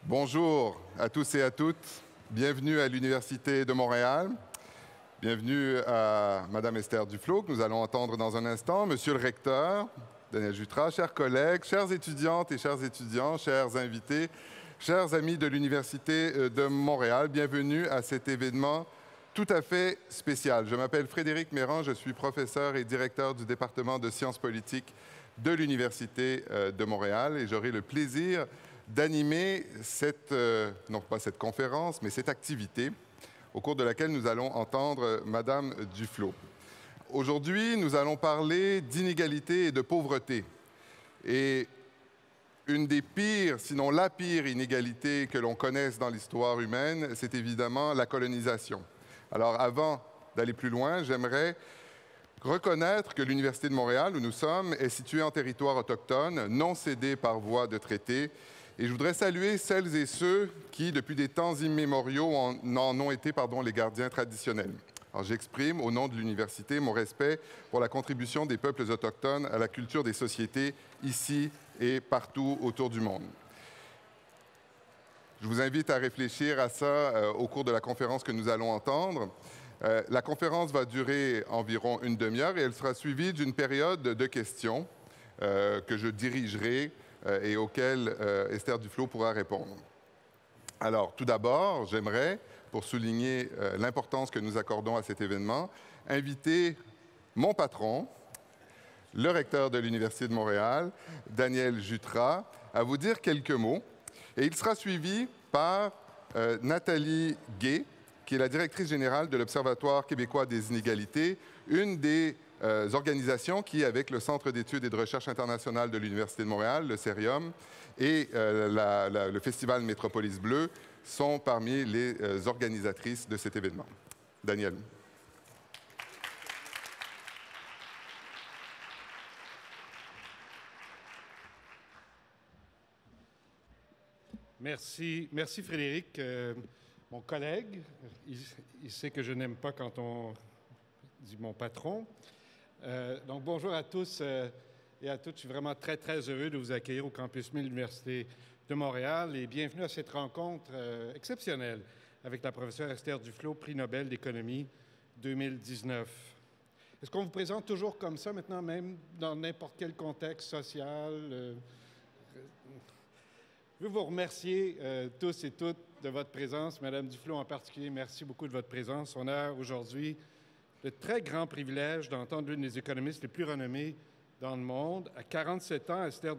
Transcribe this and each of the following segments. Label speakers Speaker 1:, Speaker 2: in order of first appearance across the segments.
Speaker 1: Bonjour à tous et à toutes. Bienvenue à l'Université de Montréal. Bienvenue à Madame Esther Duflo, que nous allons entendre dans un instant. Monsieur le recteur, Daniel Jutra, chers collègues, chères étudiantes et chers étudiants, chers invités, chers amis de l'Université de Montréal, bienvenue à cet événement tout à fait spécial. Je m'appelle Frédéric Méran, je suis professeur et directeur du département de sciences politiques de l'Université de Montréal et j'aurai le plaisir d'animer non pas cette conférence, mais cette activité au cours de laquelle nous allons entendre Madame Duflo. Aujourd'hui, nous allons parler d'inégalité et de pauvreté. Et une des pires, sinon la pire inégalité que l'on connaisse dans l'histoire humaine, c'est évidemment la colonisation. Alors, avant d'aller plus loin, j'aimerais reconnaître que l'Université de Montréal, où nous sommes, est située en territoire autochtone, non cédé par voie de traité. Et je voudrais saluer celles et ceux qui, depuis des temps immémoriaux, en ont été les gardiens traditionnels. Alors, j'exprime, au nom de l'Université, mon respect pour la contribution des peuples autochtones à la culture des sociétés, ici et partout autour du monde. Je vous invite à réfléchir à ça au cours de la conférence que nous allons entendre. La conférence va durer environ une demi-heure et elle sera suivie d'une période de questions que je dirigerai et auxquelles Esther Duflo pourra répondre. Alors, tout d'abord, j'aimerais, pour souligner l'importance que nous accordons à cet événement, inviter mon patron, le recteur de l'Université de Montréal, Daniel Jutra, à vous dire quelques mots. Et il sera suivi par Nathalie Gay, qui est la directrice générale de l'Observatoire québécois des inégalités, une des organisations qui, avec le Centre d'études et de recherche internationale de l'Université de Montréal, le CERIUM, et le Festival Métropolis Bleue, sont parmi les organisatrices de cet événement. Daniel.
Speaker 2: Merci Frédéric. Mon collègue, il sait que je n'aime pas quand on dit mon patron. Donc bonjour à tous et à toutes. Je suis vraiment très heureux de vous accueillir au Campus 1000 de l'Université de Montréal et bienvenue à cette rencontre exceptionnelle avec la professeure Esther Duflo, prix Nobel d'économie 2019. Est-ce qu'on vous présente toujours comme ça maintenant, même dans n'importe quel contexte social? Je veux vous remercier tous et toutes de votre présence. Madame Duflo en particulier, merci beaucoup de votre présence. On a aujourd'hui le très grand privilège d'entendre l'une des économistes les plus renommées dans le monde. À 47 ans, Esther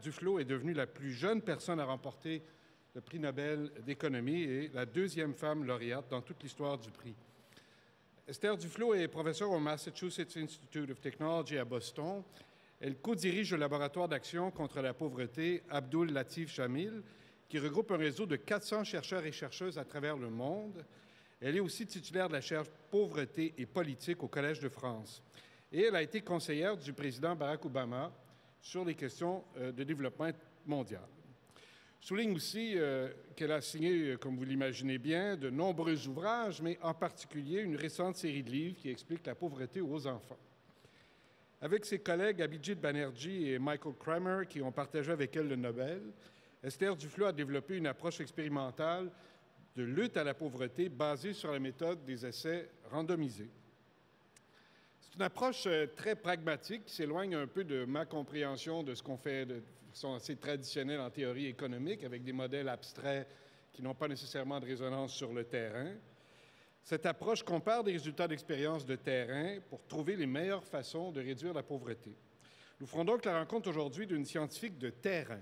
Speaker 2: Duflo est devenue la plus jeune personne à remporter le prix Nobel d'économie et la deuxième femme lauréate dans toute l'histoire du prix. Esther Duflo est professeure au Massachusetts Institute of Technology à Boston. Elle co-dirige le laboratoire d'action contre la pauvreté Abdul Latif Jamil, qui regroupe un réseau de 400 chercheurs et chercheuses à travers le monde. Elle est aussi titulaire de la chaire Pauvreté et politique au Collège de France. Et elle a été conseillère du président Barack Obama sur les questions de développement mondial. Je souligne aussi qu'elle a signé, comme vous l'imaginez bien, de nombreux ouvrages, mais en particulier une récente série de livres qui explique la pauvreté aux enfants. Avec ses collègues Abhijit Banerjee et Michael Kramer, qui ont partagé avec elle le Nobel, Esther Duflo a développé une approche expérimentale de lutte à la pauvreté basée sur la méthode des essais randomisés. C'est une approche très pragmatique qui s'éloigne un peu de ma compréhension de ce qu'on fait de façon assez traditionnelle en théorie économique, avec des modèles abstraits qui n'ont pas nécessairement de résonance sur le terrain. Cette approche compare des résultats d'expériences de terrain pour trouver les meilleures façons de réduire la pauvreté. Nous ferons donc la rencontre aujourd'hui d'une scientifique de terrain,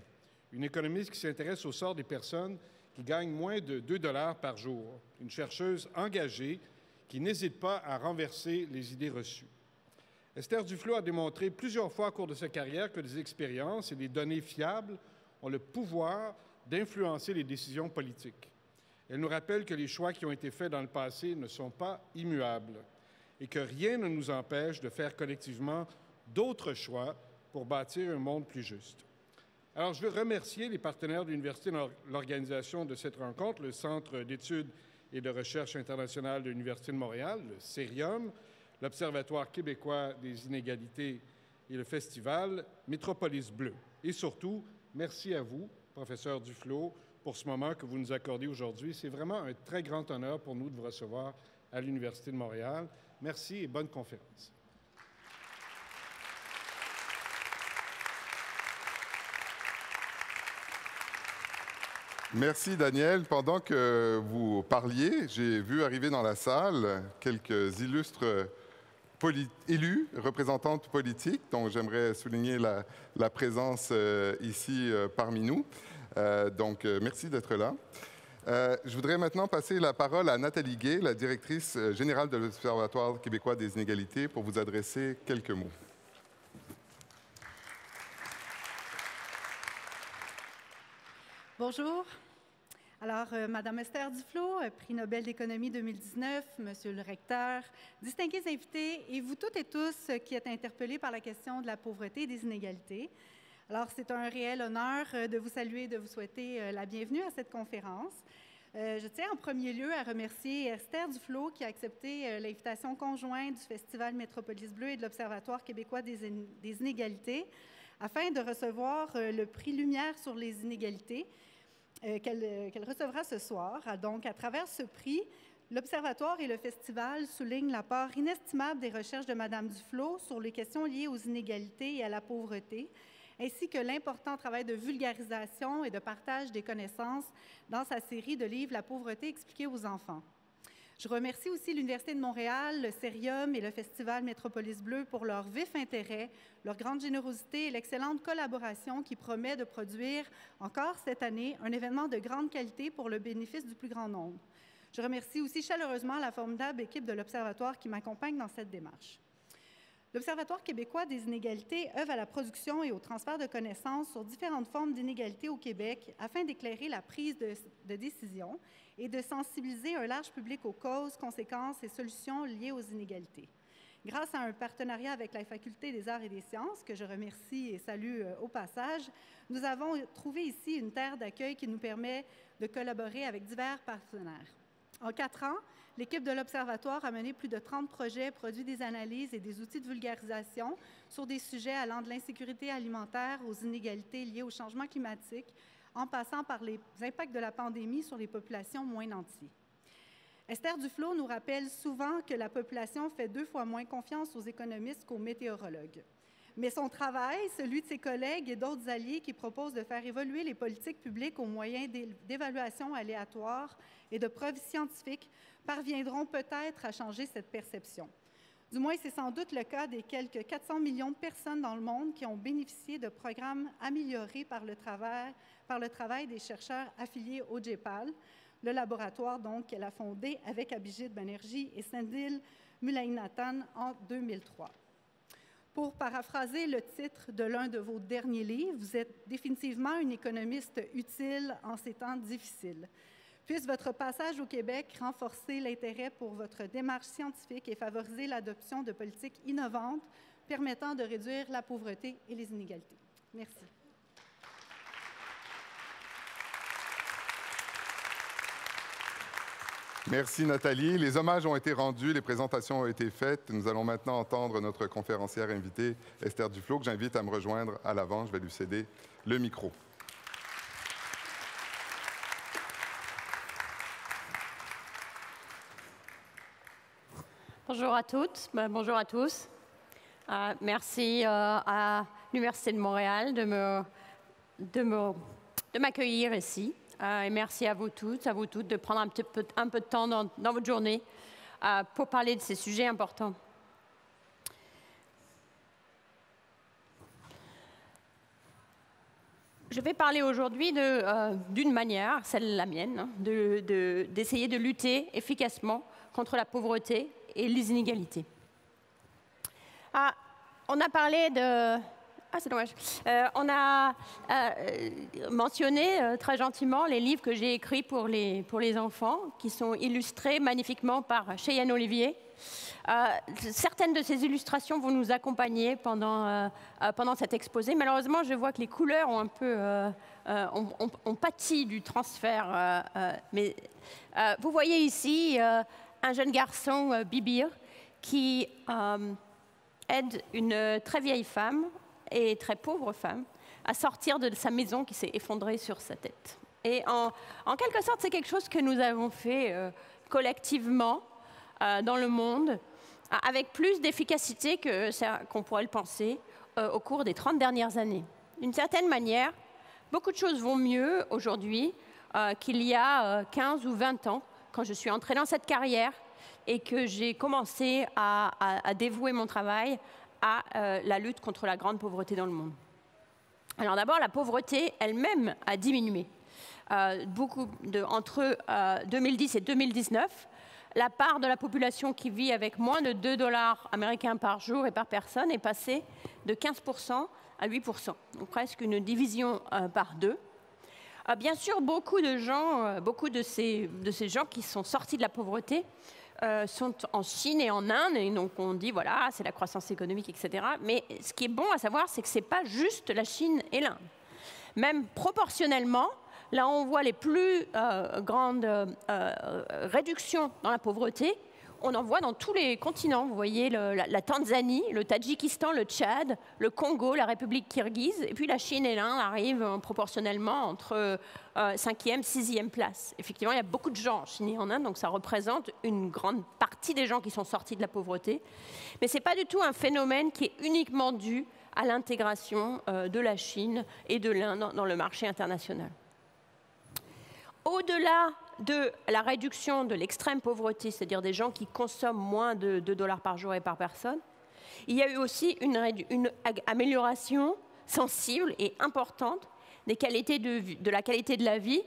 Speaker 2: une économiste qui s'intéresse au sort des personnes qui gagnent moins de 2 $ par jour, une chercheuse engagée qui n'hésite pas à renverser les idées reçues. Esther Duflo a démontré plusieurs fois au cours de sa carrière que des expériences et des données fiables ont le pouvoir d'influencer les décisions politiques. Elle nous rappelle que les choix qui ont été faits dans le passé ne sont pas immuables et que rien ne nous empêche de faire collectivement d'autres choix pour bâtir un monde plus juste. Alors, je veux remercier les partenaires de l'Université dans l'organisation de cette rencontre, le Centre d'études et de recherche internationale de l'Université de Montréal, le CERIUM, l'Observatoire québécois des inégalités et le Festival Métropolis Bleue. Et surtout, merci à vous, professeur Duflo, pour ce moment que vous nous accordez aujourd'hui. C'est vraiment un très grand honneur pour nous de vous recevoir à l'Université de Montréal. Merci et bonne conférence.
Speaker 1: Merci, Daniel. Pendant que vous parliez, j'ai vu arriver dans la salle quelques illustres élus, représentantes politiques, dont j'aimerais souligner la présence ici parmi nous. Merci d'être là. Je voudrais maintenant passer la parole à Nathalie Gay, la directrice générale de l'Observatoire québécois des inégalités, pour vous adresser quelques mots.
Speaker 3: Bonjour. Alors, Madame Esther Duflo, prix Nobel d'économie 2019, Monsieur le recteur, distingués invités et vous toutes et tous qui êtes interpellés par la question de la pauvreté et des inégalités. Alors, c'est un réel honneur de vous saluer et de vous souhaiter la bienvenue à cette conférence. Je tiens en premier lieu à remercier Esther Duflo qui a accepté l'invitation conjointe du Festival Métropolis Bleu et de l'Observatoire québécois des inégalités afin de recevoir le prix Lumière sur les inégalités qu'elle recevra ce soir. Donc, à travers ce prix, l'Observatoire et le Festival soulignent la part inestimable des recherches de Mme Duflo sur les questions liées aux inégalités et à la pauvreté, ainsi que l'important travail de vulgarisation et de partage des connaissances dans sa série de livres « La pauvreté expliquée aux enfants ». Je remercie aussi l'Université de Montréal, le Cérium et le Festival Métropolis Bleu pour leur vif intérêt, leur grande générosité et l'excellente collaboration qui promet de produire encore cette année un événement de grande qualité pour le bénéfice du plus grand nombre. Je remercie aussi chaleureusement la formidable équipe de l'Observatoire qui m'accompagne dans cette démarche. L'Observatoire québécois des inégalités œuvre à la production et au transfert de connaissances sur différentes formes d'inégalités au Québec afin d'éclairer la prise de décision et de sensibiliser un large public aux causes, conséquences et solutions liées aux inégalités. Grâce à un partenariat avec la Faculté des arts et des sciences, que je remercie et salue au passage, nous avons trouvé ici une terre d'accueil qui nous permet de collaborer avec divers partenaires. En 4 ans, l'équipe de l'Observatoire a mené plus de 30 projets, produit des analyses et des outils de vulgarisation sur des sujets allant de l'insécurité alimentaire aux inégalités liées au changement climatique, en passant par les impacts de la pandémie sur les populations moins nanties. Esther Duflo nous rappelle souvent que la population fait 2 fois moins confiance aux économistes qu'aux météorologues. Mais son travail, celui de ses collègues et d'autres alliés qui proposent de faire évoluer les politiques publiques au moyen d'évaluations aléatoires et de preuves scientifiques, parviendront peut-être à changer cette perception. Du moins, c'est sans doute le cas des quelques 400 millions de personnes dans le monde qui ont bénéficié de programmes améliorés par le travail des chercheurs affiliés au GEPAL, le laboratoire donc qu'elle a fondé avec Abhijit Banerjee et Sendhil Mullainathan en 2003. Pour paraphraser le titre de l'un de vos derniers livres, vous êtes définitivement une économiste utile en ces temps difficiles. Puisse votre passage au Québec renforcer l'intérêt pour votre démarche scientifique et favoriser l'adoption de politiques innovantes permettant de réduire la pauvreté et les inégalités. Merci.
Speaker 1: Merci Nathalie. Les hommages ont été rendus, les présentations ont été faites. Nous allons maintenant entendre notre conférencière invitée, Esther Duflo, que j'invite à me rejoindre à l'avant. Je vais lui céder le micro.
Speaker 4: Bonjour à toutes, bonjour à tous. Merci à l'Université de Montréal de m'accueillir ici. Et merci à vous toutes de prendre un peu de temps dans votre journée pour parler de ces sujets importants. Je vais parler aujourd'hui d'une manière, celle la mienne, d'essayer de lutter efficacement contre la pauvreté et les inégalités. On a parlé de... c'est dommage. On a mentionné très gentiment les livres que j'ai écrits pour les enfants, qui sont illustrés magnifiquement par Cheyenne Olivier. Certaines de ces illustrations vont nous accompagner pendant cet exposé. Malheureusement, je vois que les couleurs ont un peu ont pâti du transfert. Mais vous voyez ici un jeune garçon, Bibir, qui aide une très vieille femme et très pauvre femme à sortir de sa maison qui s'est effondrée sur sa tête. Et en quelque sorte, c'est quelque chose que nous avons fait collectivement dans le monde, avec plus d'efficacité qu'on pourrait le penser au cours des 30 dernières années. D'une certaine manière, beaucoup de choses vont mieux aujourd'hui qu'il y a 15 ou 20 ans, quand je suis entrée dans cette carrière et que j'ai commencé à dévouer mon travail à la lutte contre la grande pauvreté dans le monde. Alors d'abord, la pauvreté elle-même a diminué. Entre 2010 et 2019, la part de la population qui vit avec moins de 2 $ américains par jour et par personne est passée de 15% à 8%, donc presque une division par deux. Bien sûr, beaucoup de ces gens qui sont sortis de la pauvreté sont en Chine et en Inde, et donc on dit voilà, c'est la croissance économique, etc. Mais ce qui est bon à savoir, c'est que ce n'est pas juste la Chine et l'Inde. Même proportionnellement, là on voit les plus grandes réductions dans la pauvreté, on en voit dans tous les continents. Vous voyez la Tanzanie, le Tadjikistan, le Tchad, le Congo, la République kirghize, et puis la Chine et l'Inde arrivent proportionnellement entre 5e, 6e place. Effectivement, il y a beaucoup de gens en Chine et en Inde, donc ça représente une grande partie des gens qui sont sortis de la pauvreté. Mais ce n'est pas du tout un phénomène qui est uniquement dû à l'intégration de la Chine et de l'Inde dans le marché international. Au-delà de la réduction de l'extrême pauvreté, c'est-à-dire des gens qui consomment moins de 2 $ par jour et par personne, il y a eu aussi une amélioration sensible et importante de la qualité de la vie,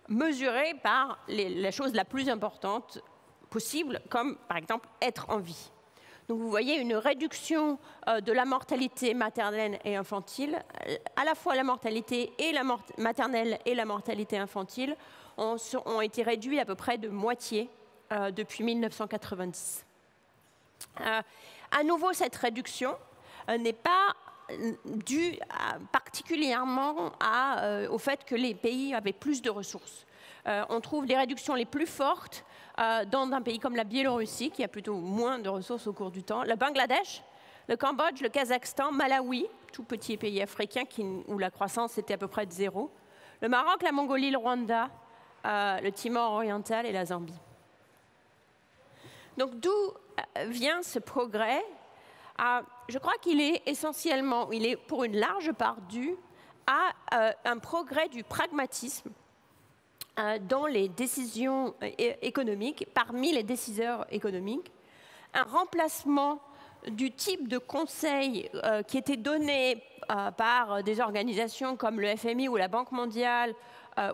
Speaker 4: mesurée par la chose la plus importante possible, comme par exemple être en vie. Donc vous voyez une réduction de la mortalité maternelle et infantile, à la fois la mortalité maternelle et la mortalité infantile ont été réduits à peu près de moitié depuis 1990. À nouveau, cette réduction n'est pas due particulièrement au fait que les pays avaient plus de ressources. On trouve les réductions les plus fortes dans un pays comme la Biélorussie, qui a plutôt moins de ressources au cours du temps, le Bangladesh, le Cambodge, le Kazakhstan, Malawi, tout petit pays africain où la croissance était à peu près de zéro, le Maroc, la Mongolie, le Rwanda, le Timor oriental et la Zambie. Donc d'où vient ce progrès? Je crois qu'il est essentiellement, il est pour une large part dû à un progrès du pragmatisme dans les décisions économiques, parmi les décideurs économiques, un remplacement du type de conseil qui était donné par des organisations comme le FMI ou la Banque mondiale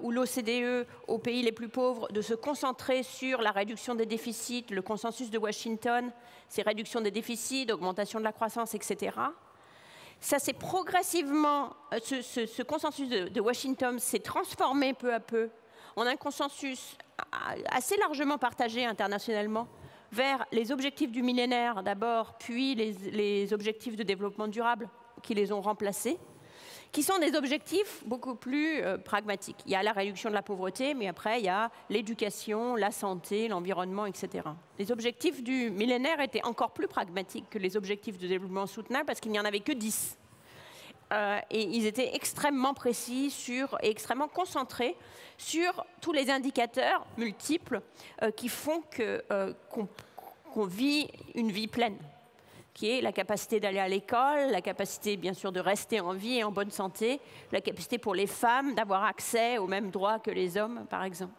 Speaker 4: ou l'OCDE aux pays les plus pauvres, de se concentrer sur la réduction des déficits, le consensus de Washington, ces réductions des déficits, augmentation de la croissance, etc. Ça s'est progressivement, ce consensus de Washington s'est transformé peu à peu en un consensus assez largement partagé internationalement vers les objectifs du millénaire d'abord, puis les objectifs de développement durable qui les ont remplacés, qui sont des objectifs beaucoup plus pragmatiques. Il y a la réduction de la pauvreté, mais après il y a l'éducation, la santé, l'environnement, etc. Les objectifs du millénaire étaient encore plus pragmatiques que les objectifs de développement soutenable parce qu'il n'y en avait que 10. Et ils étaient extrêmement précis et extrêmement concentrés sur tous les indicateurs multiples qui font qu'on vit une vie pleine, qui est la capacité d'aller à l'école, la capacité bien sûr de rester en vie et en bonne santé, la capacité pour les femmes d'avoir accès aux mêmes droits que les hommes, par exemple.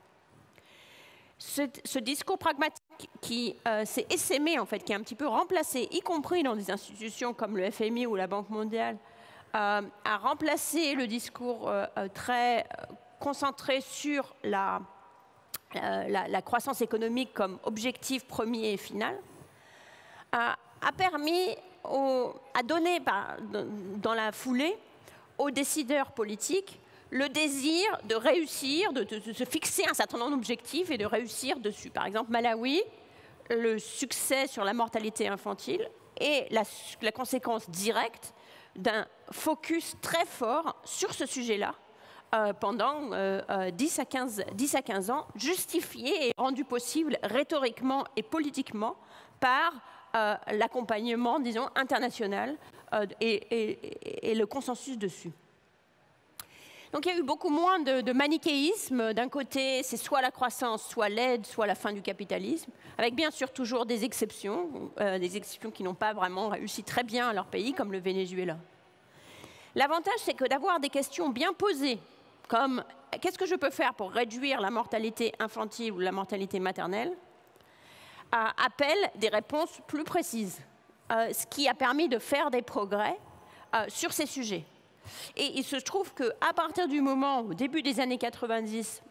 Speaker 4: Ce discours pragmatique qui s'est essaimé, en fait, qui est un petit peu remplacé, y compris dans des institutions comme le FMI ou la Banque mondiale, a remplacé le discours très concentré sur la croissance économique comme objectif premier et final, a permis à donner dans la foulée aux décideurs politiques le désir de réussir, de se fixer un certain nombre d'objectifs et de réussir dessus. Par exemple, Malawi, le succès sur la mortalité infantile est la conséquence directe d'un focus très fort sur ce sujet-là pendant 10 à 15 ans, justifié et rendu possible rhétoriquement et politiquement par l'accompagnement, disons, international et le consensus dessus. Donc il y a eu beaucoup moins de manichéisme. D'un côté, c'est soit la croissance, soit l'aide, soit la fin du capitalisme, avec bien sûr toujours des exceptions qui n'ont pas vraiment réussi très bien à leur pays, comme le Venezuela. L'avantage, c'est que d'avoir des questions bien posées, comme qu'est-ce que je peux faire pour réduire la mortalité infantile ou la mortalité maternelle, appelle des réponses plus précises, ce qui a permis de faire des progrès sur ces sujets. Et il se trouve qu'à partir du moment, au début des années 90,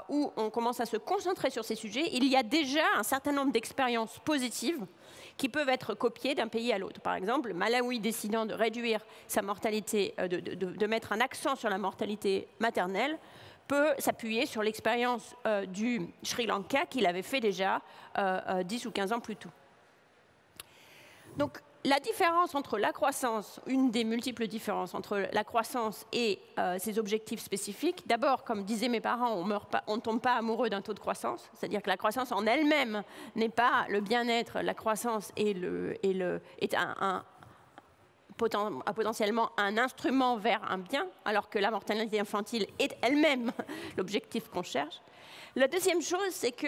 Speaker 4: où on commence à se concentrer sur ces sujets, il y a déjà un certain nombre d'expériences positives qui peuvent être copiées d'un pays à l'autre. Par exemple, le Malawi décidant de réduire sa mortalité, de mettre un accent sur la mortalité maternelle, peut s'appuyer sur l'expérience du Sri Lanka qu'il avait fait déjà 10 ou 15 ans plus tôt. Donc, la différence entre la croissance, une des multiples différences entre la croissance et ses objectifs spécifiques, d'abord, comme disaient mes parents, on ne tombe pas amoureux d'un taux de croissance, c'est-à-dire que la croissance en elle-même n'est pas le bien-être, la croissance est potentiellement un instrument vers un bien, alors que la mortalité infantile est elle-même l'objectif qu'on cherche. La deuxième chose, c'est que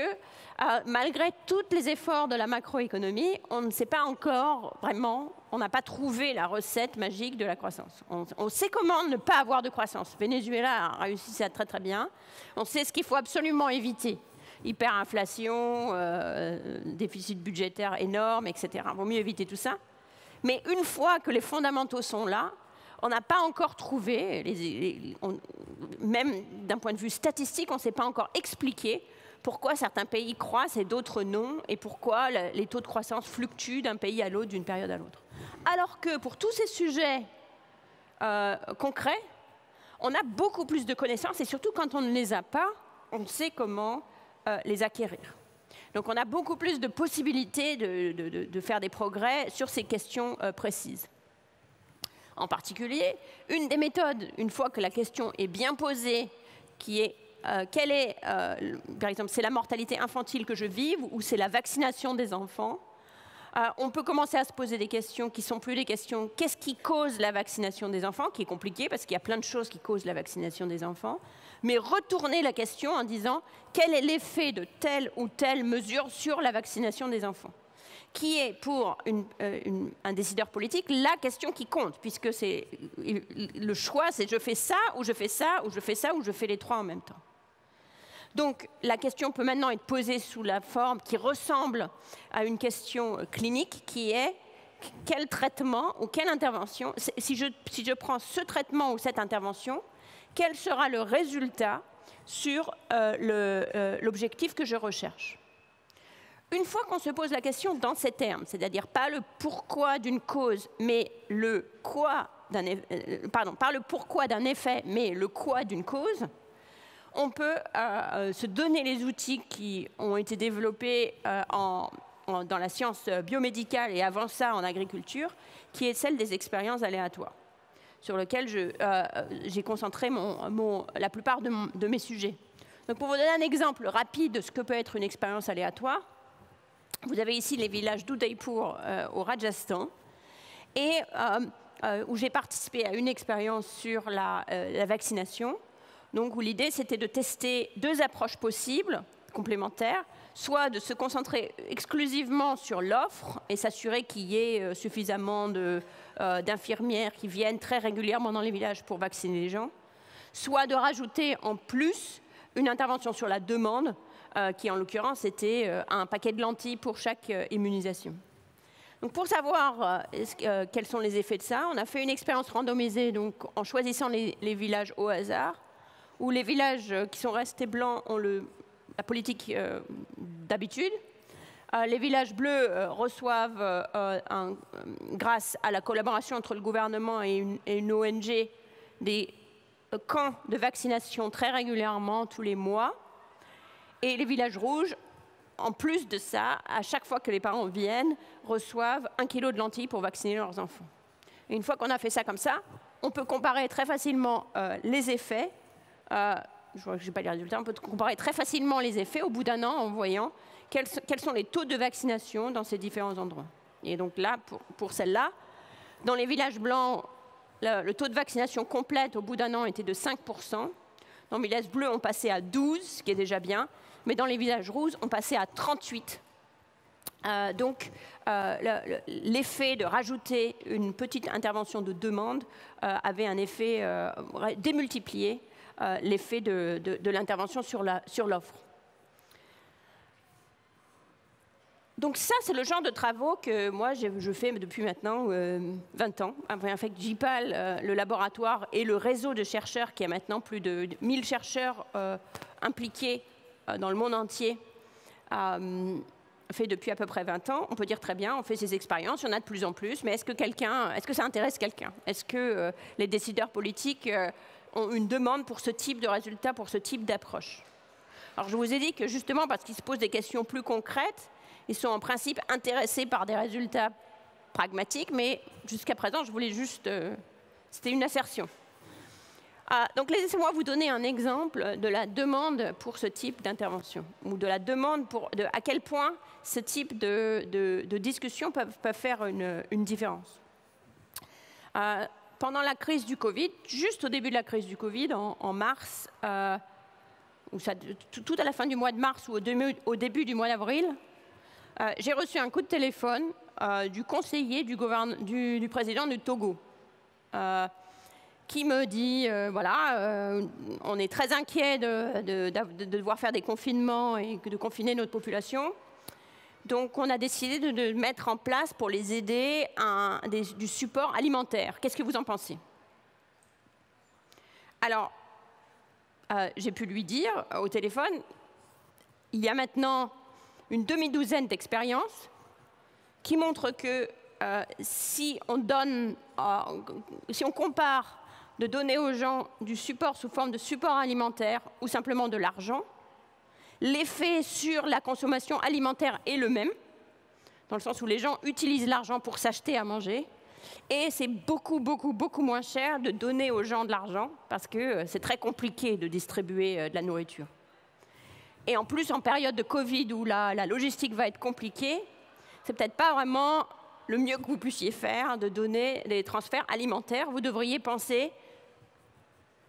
Speaker 4: malgré tous les efforts de la macroéconomie, on ne sait pas encore vraiment, on n'a pas trouvé la recette magique de la croissance. On sait comment ne pas avoir de croissance. Venezuela a réussi ça très très bien. On sait ce qu'il faut absolument éviter. Hyperinflation, déficit budgétaire énorme, etc. Il vaut mieux éviter tout ça. Mais une fois que les fondamentaux sont là, on n'a pas encore trouvé, même d'un point de vue statistique, on ne s'est pas encore expliqué pourquoi certains pays croissent et d'autres non, et pourquoi les taux de croissance fluctuent d'un pays à l'autre, d'une période à l'autre. Alors que pour tous ces sujets concrets, on a beaucoup plus de connaissances, et surtout quand on ne les a pas, on sait comment les acquérir. Donc on a beaucoup plus de possibilités de faire des progrès sur ces questions précises. En particulier, une des méthodes, une fois que la question est bien posée, qui est par exemple, c'est la mortalité infantile que je vive ou c'est la vaccination des enfants, on peut commencer à se poser des questions qui ne sont plus des questions qu'est-ce qui cause la vaccination des enfants, qui est compliqué parce qu'il y a plein de choses qui causent la vaccination des enfants, mais retourner la question en disant quel est l'effet de telle ou telle mesure sur la vaccination des enfants, qui est pour un décideur politique la question qui compte, puisque le choix, c'est je fais ça, ou je fais ça, ou je fais ça, ou je fais les trois en même temps. Donc la question peut maintenant être posée sous la forme qui ressemble à une question clinique, qui est quel traitement ou quelle intervention, si je prends ce traitement ou cette intervention, quel sera le résultat sur l'objectif que je recherche. Une fois qu'on se pose la question dans ces termes, c'est-à-dire pas le pourquoi d'une cause, mais le quoi pas le pourquoi d'un effet, mais le quoi d'une cause, on peut se donner les outils qui ont été développés dans la science biomédicale et avant ça en agriculture, qui est celle des expériences aléatoires, sur lequel j'ai concentré la plupart de mes sujets. Donc pour vous donner un exemple rapide de ce que peut être une expérience aléatoire, vous avez ici les villages d'Udaipur au Rajasthan, et où j'ai participé à une expérience sur la vaccination, donc où l'idée c'était de tester deux approches possibles, complémentaires, soit de se concentrer exclusivement sur l'offre et s'assurer qu'il y ait suffisamment d'infirmières qui viennent très régulièrement dans les villages pour vacciner les gens, soit de rajouter en plus une intervention sur la demande, qui en l'occurrence était un paquet de lentilles pour chaque immunisation. Donc pour savoir quels sont les effets de ça, on a fait une expérience randomisée donc, en choisissant les villages au hasard, où les villages qui sont restés blancs ont la politique d'habitude. Les villages bleus reçoivent, grâce à la collaboration entre le gouvernement et une ONG, des camps de vaccination très régulièrement, tous les mois. Et les villages rouges, en plus de ça, à chaque fois que les parents viennent, reçoivent 1 kilo de lentilles pour vacciner leurs enfants. Et une fois qu'on a fait ça comme ça, on peut comparer très facilement les effets. Je n'ai pas les résultats, on peut comparer très facilement les effets au bout d'un an en voyant quels sont les taux de vaccination dans ces différents endroits. Et donc là, pour celle-là, dans les villages blancs, le taux de vaccination complète au bout d'un an était de 5%. Dans les villages bleus, on passait à 12, ce qui est déjà bien. Mais dans les villages rouges, on passait à 38. Donc, l'effet de rajouter une petite intervention de demande avait un effet démultiplié l'effet de l'intervention sur l'offre. Donc ça, c'est le genre de travaux que moi, je fais depuis maintenant 20 ans. En fait, JPAL, le laboratoire et le réseau de chercheurs, qui a maintenant plus de 1000 chercheurs impliqués dans le monde entier, fait depuis à peu près 20 ans. On peut dire très bien, on fait ces expériences, il y en a de plus en plus, mais est-ce que ça intéresse quelqu'un? Est-ce que les décideurs politiques ont une demande pour ce type de résultats, pour ce type d'approche? Alors je vous ai dit que justement, parce qu'ils se posent des questions plus concrètes, ils sont en principe intéressés par des résultats pragmatiques, mais jusqu'à présent, je voulais juste... c'était une assertion. Donc laissez-moi vous donner un exemple de la demande pour ce type d'intervention, ou de la demande à quel point ce type de discussion peuvent faire une différence. Pendant la crise du Covid, juste au début de la crise du Covid, en mars, tout à la fin du mois de mars ou au début du mois d'avril, j'ai reçu un coup de téléphone du conseiller du président du Togo, qui me dit, voilà, on est très inquiet de devoir faire des confinements et de confiner notre population. Donc on a décidé de mettre en place pour les aider du support alimentaire. Qu'est-ce que vous en pensez? Alors, j'ai pu lui dire au téléphone, il y a maintenant une demi-douzaine d'expériences qui montrent que si on compare de donner aux gens du support sous forme de support alimentaire ou simplement de l'argent, l'effet sur la consommation alimentaire est le même, dans le sens où les gens utilisent l'argent pour s'acheter à manger, et c'est beaucoup, beaucoup, beaucoup moins cher de donner aux gens de l'argent, parce que c'est très compliqué de distribuer de la nourriture. Et en plus, en période de Covid, où la logistique va être compliquée, c'est peut-être pas vraiment le mieux que vous puissiez faire de donner des transferts alimentaires. Vous devriez penser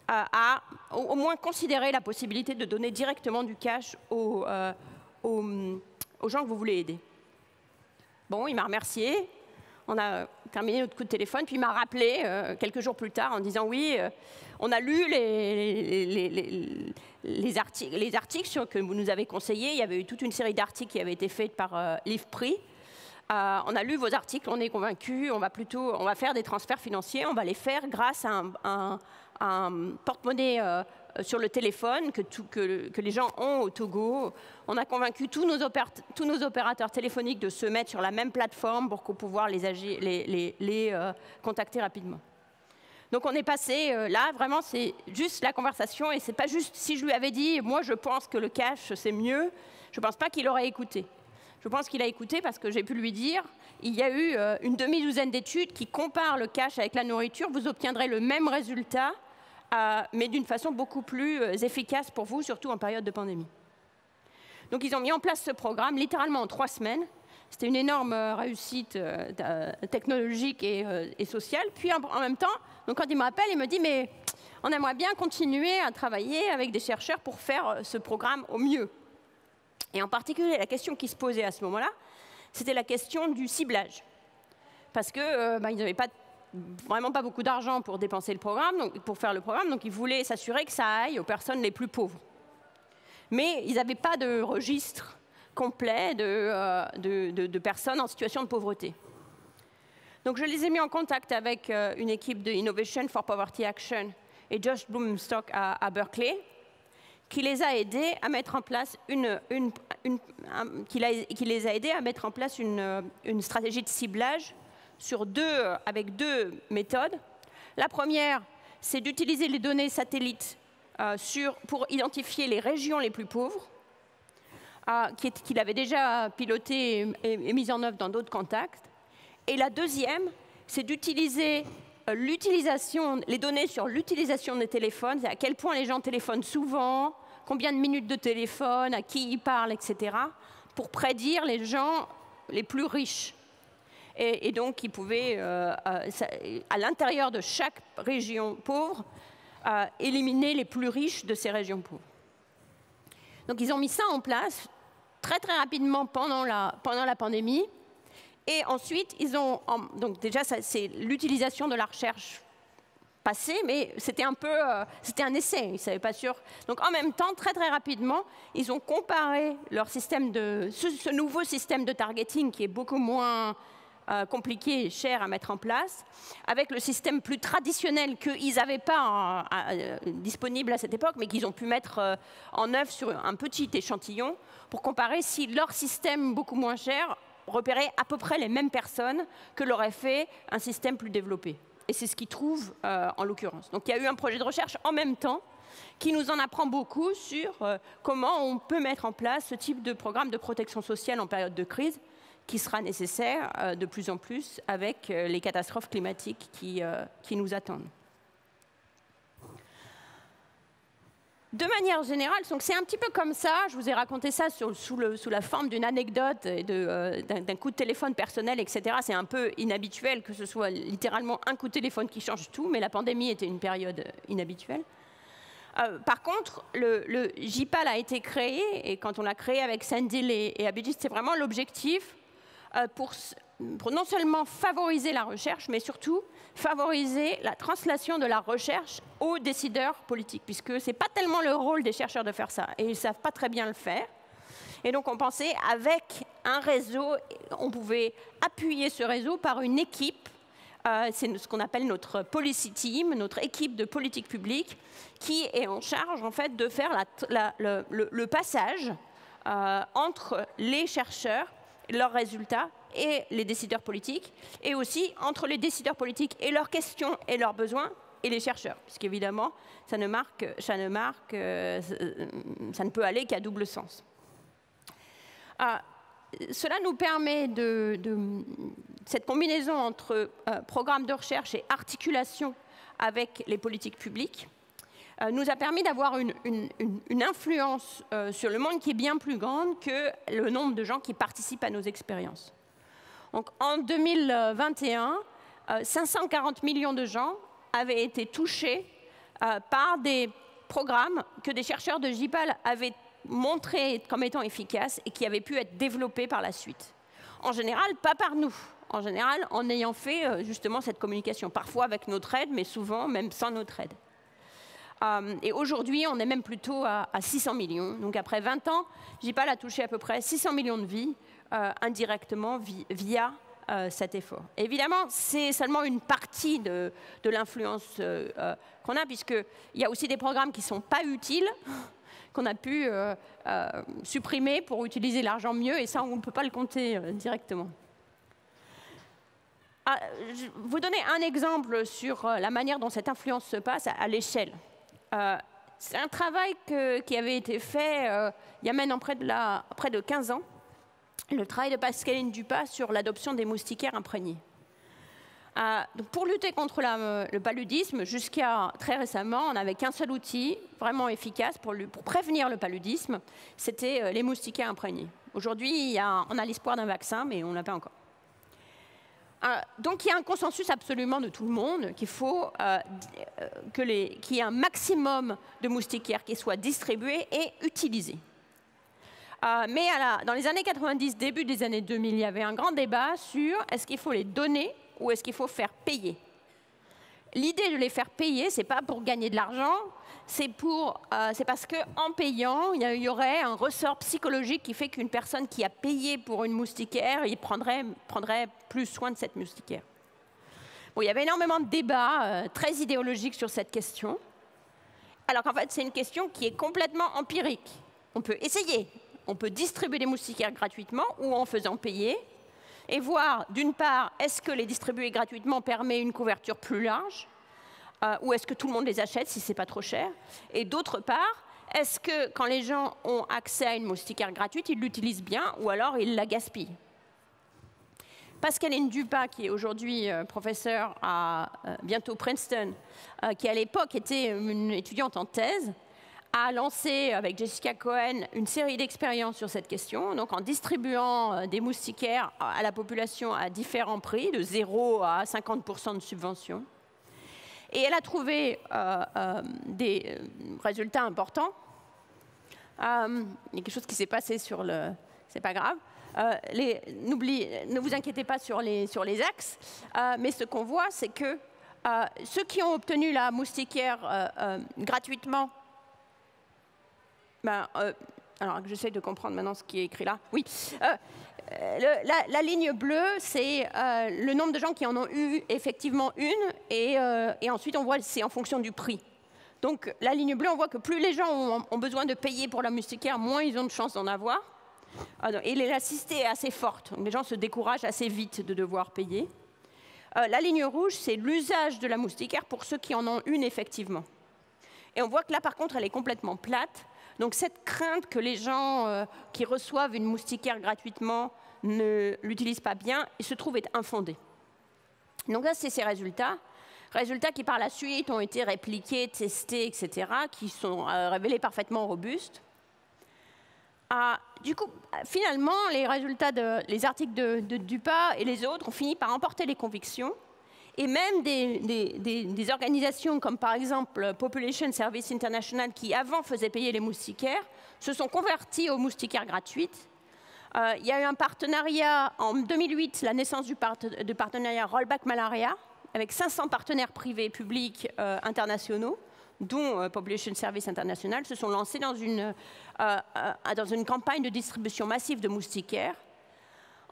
Speaker 4: à au moins considérer la possibilité de donner directement du cash aux gens que vous voulez aider. Bon, il m'a remercié. On a terminé notre coup de téléphone, puis il m'a rappelé quelques jours plus tard en disant oui, on a lu les articles que vous nous avez conseillés. Il y avait eu toute une série d'articles qui avaient été faits par l'IFPRI. On a lu vos articles, on est convaincus, on va faire des transferts financiers, on va les faire grâce à un porte-monnaie sur le téléphone que les gens ont au Togo. On a convaincu tous nos opérateurs téléphoniques de se mettre sur la même plateforme pour pouvoir les contacter rapidement. Donc on est passé là, vraiment c'est juste la conversation, et c'est pas juste si je lui avais dit moi je pense que le cash c'est mieux, je pense pas qu'il aurait écouté. Je pense qu'il a écouté parce que j'ai pu lui dire il y a eu une demi-douzaine d'études qui comparent le cash avec la nourriture, vous obtiendrez le même résultat, mais d'une façon beaucoup plus efficace pour vous, surtout en période de pandémie. Donc ils ont mis en place ce programme littéralement en 3 semaines. C'était une énorme réussite technologique et sociale. Puis en même temps, donc quand il me rappelle, il me dit mais on aimerait bien continuer à travailler avec des chercheurs pour faire ce programme au mieux. Et en particulier, la question qui se posait à ce moment-là, c'était la question du ciblage. Parce qu'ils n'avaient vraiment pas beaucoup d'argent pour dépenser le programme, pour faire le programme, donc ils voulaient s'assurer que ça aille aux personnes les plus pauvres. Mais ils n'avaient pas de registre complet de personnes en situation de pauvreté. Donc je les ai mis en contact avec une équipe de Innovation for Poverty Action et Josh Bloomstock à Berkeley, qui les a aidés à mettre en place une stratégie de ciblage avec 2 méthodes. La première, c'est d'utiliser les données satellites pour identifier les régions les plus pauvres, qu'il avait déjà piloté et mis en œuvre dans d'autres contextes. Et la deuxième, c'est d'utiliser les données sur l'utilisation des téléphones, à quel point les gens téléphonent souvent, combien de minutes de téléphone, à qui ils parlent, etc., pour prédire les gens les plus riches. Et donc, ils pouvaient, à l'intérieur de chaque région pauvre, éliminer les plus riches de ces régions pauvres. Donc, ils ont mis ça en place très, très rapidement pendant la pandémie. Et ensuite, ils ont... Donc, déjà, c'est l'utilisation de la recherche passée, mais c'était c'était un essai, ils ne savaient pas sûr. Donc, en même temps, très, très rapidement, ils ont comparé leur système ce nouveau système de targeting qui est beaucoup moins compliqué et cher à mettre en place, avec le système plus traditionnel qu'ils n'avaient pas disponible à cette époque, mais qu'ils ont pu mettre en œuvre sur un petit échantillon pour comparer si leur système beaucoup moins cher repérait à peu près les mêmes personnes que l'aurait fait un système plus développé. Et c'est ce qu'ils trouvent en l'occurrence. Donc il y a eu un projet de recherche en même temps qui nous en apprend beaucoup sur comment on peut mettre en place ce type de programme de protection sociale en période de crise, qui sera nécessaire de plus en plus avec les catastrophes climatiques qui nous attendent. De manière générale, c'est un petit peu comme ça, je vous ai raconté ça sous la forme d'une anecdote et d'un coup de téléphone personnel, etc. C'est un peu inhabituel que ce soit littéralement un coup de téléphone qui change tout, mais la pandémie était une période inhabituelle. Par contre, le JPAL a été créé, et quand on l'a créé avec Sendil et Abhijit, c'est vraiment l'objectif pour non seulement favoriser la recherche, mais surtout favoriser la translation de la recherche aux décideurs politiques, puisque ce n'est pas tellement le rôle des chercheurs de faire ça, et ils ne savent pas très bien le faire. Et donc on pensait, avec un réseau, on pouvait appuyer ce réseau par une équipe, c'est ce qu'on appelle notre policy team, notre équipe de politique publique, qui est en charge en fait de faire le passage entre les chercheurs, leurs résultats et les décideurs politiques, et aussi entre les décideurs politiques et leurs questions et leurs besoins et les chercheurs, puisqu'évidemment, ça ne peut aller qu'à double sens. Cela nous permet cette combinaison entre programme de recherche et articulation avec les politiques publiques, nous a permis d'avoir une influence sur le monde qui est bien plus grande que le nombre de gens qui participent à nos expériences. Donc, en 2021, 540 millions de gens avaient été touchés par des programmes que des chercheurs de JPAL avaient montrés comme étant efficaces et qui avaient pu être développés par la suite. En général, pas par nous. En général, en ayant fait justement cette communication, parfois avec notre aide, mais souvent même sans notre aide. Et aujourd'hui, on est même plutôt à 600 millions. Donc après 20 ans, JPAL a touché à peu près 600 millions de vies indirectement via cet effort. Et évidemment, c'est seulement une partie de l'influence qu'on a, puisqu'il y a aussi des programmes qui ne sont pas utiles, qu'on a pu supprimer pour utiliser l'argent mieux, et ça, on ne peut pas le compter directement. Je vais vous donner un exemple sur la manière dont cette influence se passe à l'échelle. C'est un travail qui avait été fait il y a maintenant près de 15 ans, le travail de Pascaline Dupas sur l'adoption des moustiquaires imprégnés. Donc pour lutter contre le paludisme, jusqu'à très récemment, on n'avait qu'un seul outil vraiment efficace pour prévenir le paludisme, c'était les moustiquaires imprégnés. Aujourd'hui, on a l'espoir d'un vaccin, mais on ne l'a pas encore. Donc il y a un consensus absolument de tout le monde qu'il faut qu'il y ait un maximum de moustiquaires qui soient distribués et utilisés. Mais dans les années 90, début des années 2000, il y avait un grand débat sur est-ce qu'il faut les donner ou est-ce qu'il faut faire payer. L'idée de les faire payer, ce n'est pas pour gagner de l'argent, c'est parce qu'en payant, il y aurait un ressort psychologique qui fait qu'une personne qui a payé pour une moustiquaire, il prendrait plus soin de cette moustiquaire. Bon, il y avait énormément de débats très idéologiques sur cette question, alors qu'en fait, c'est une question qui est complètement empirique. On peut essayer, on peut distribuer des moustiquaires gratuitement ou en faisant payer, et voir, d'une part, est-ce que les distribuer gratuitement permet une couverture plus large, ou est-ce que tout le monde les achète si ce n'est pas trop cher, et d'autre part, est-ce que quand les gens ont accès à une moustiquaire gratuite, ils l'utilisent bien, ou alors ils la gaspillent. Pascaline Dupas, qui est aujourd'hui professeure à bientôt Princeton, qui à l'époque était une étudiante en thèse, a lancé, avec Jessica Cohen, une série d'expériences sur cette question, donc en distribuant des moustiquaires à la population à différents prix, de 0 à 50% de subvention. Et elle a trouvé des résultats importants. Il y a quelque chose qui s'est passé sur le... C'est pas grave. Ne vous inquiétez pas sur les axes, mais ce qu'on voit, c'est que ceux qui ont obtenu la moustiquaire gratuitement, alors j'essaie de comprendre maintenant ce qui est écrit là. Oui, la ligne bleue, c'est le nombre de gens qui en ont eu effectivement une, et ensuite on voit c'est en fonction du prix. Donc la ligne bleue, on voit que plus les gens ont besoin de payer pour la moustiquaire, moins ils ont de chances d'en avoir. Et l'élasticité est assez forte. Donc les gens se découragent assez vite de devoir payer. La ligne rouge, c'est l'usage de la moustiquaire pour ceux qui en ont une effectivement. Et on voit que là, par contre, elle est complètement plate. Donc cette crainte que les gens qui reçoivent une moustiquaire gratuitement ne l'utilisent pas bien, il se trouve être infondée. Donc là, c'est ces résultats. Résultats qui, par la suite, ont été répliqués, testés, etc., qui sont révélés parfaitement robustes. Du coup, finalement, les résultats les articles de Dupas et les autres ont fini par emporter les convictions. Et même des organisations comme, par exemple, Population Service International, qui avant faisaient payer les moustiquaires, se sont converties aux moustiquaires gratuites. Il y a eu un partenariat en 2008, la naissance du partenariat Rollback Malaria, avec 500 partenaires privés et publics internationaux, dont Population Service International, se sont lancés dans une campagne de distribution massive de moustiquaires.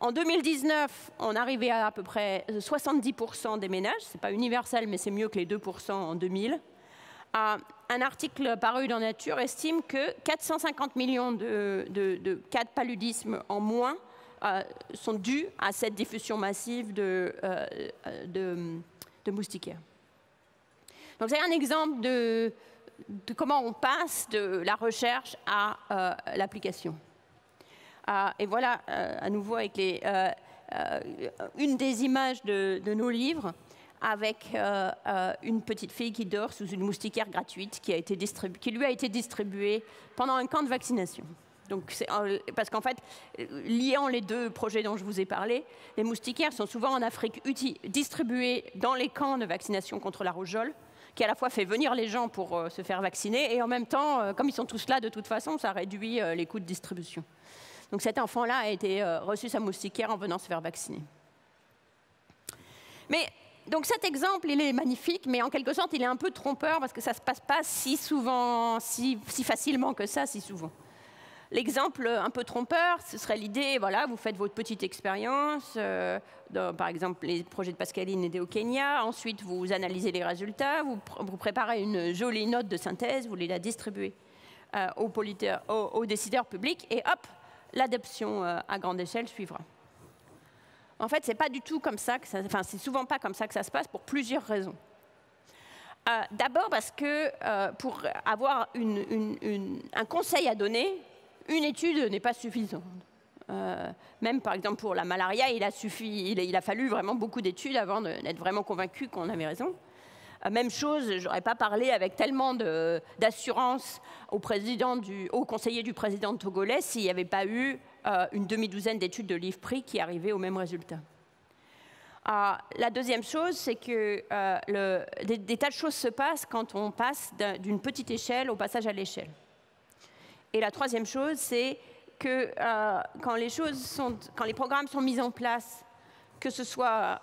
Speaker 4: En 2019, on arrivait à peu près 70% des ménages. Ce n'est pas universel, mais c'est mieux que les 2% en 2000. Un article paru dans Nature estime que 450 millions de cas de paludisme en moins sont dus à cette diffusion massive de moustiquaires. Donc c'est un exemple de comment on passe de la recherche à l'application. Et voilà, à nouveau, avec une des images de nos livres, avec une petite fille qui dort sous une moustiquaire gratuite qui lui a été distribuée pendant un camp de vaccination. Donc, parce qu'en fait, liant les deux projets dont je vous ai parlé, les moustiquaires sont souvent en Afrique distribués dans les camps de vaccination contre la rougeole, qui à la fois fait venir les gens pour se faire vacciner, et en même temps, comme ils sont tous là de toute façon, ça réduit les coûts de distribution. Donc cet enfant-là a été reçu sa moustiquaire en venant se faire vacciner. Mais donc cet exemple, il est magnifique, mais en quelque sorte, il est un peu trompeur parce que ça ne se passe pas si souvent, si facilement que ça, si souvent. L'exemple un peu trompeur, ce serait l'idée, voilà, vous faites votre petite expérience, par exemple les projets de Pascaline aidés au Kenya, ensuite vous analysez les résultats, vous préparez une jolie note de synthèse, vous la distribuez aux décideurs publics, et hop, l'adoption à grande échelle suivra. En fait, c'est pas du tout comme ça que c'est souvent pas comme ça que ça se passe pour plusieurs raisons. D'abord parce que pour avoir un conseil à donner, une étude n'est pas suffisante. Même par exemple pour la malaria, il a fallu vraiment beaucoup d'études avant d'être vraiment convaincu qu'on avait raison. Même chose, je n'aurais pas parlé avec tellement d'assurance au conseiller du président togolais s'il n'y avait pas eu une demi-douzaine d'études de l'IFPRI qui arrivaient au même résultat. La deuxième chose, c'est que des tas de choses se passent quand on passe d'une petite échelle au passage à l'échelle. Et la troisième chose, c'est que quand les programmes sont mis en place, que ce soit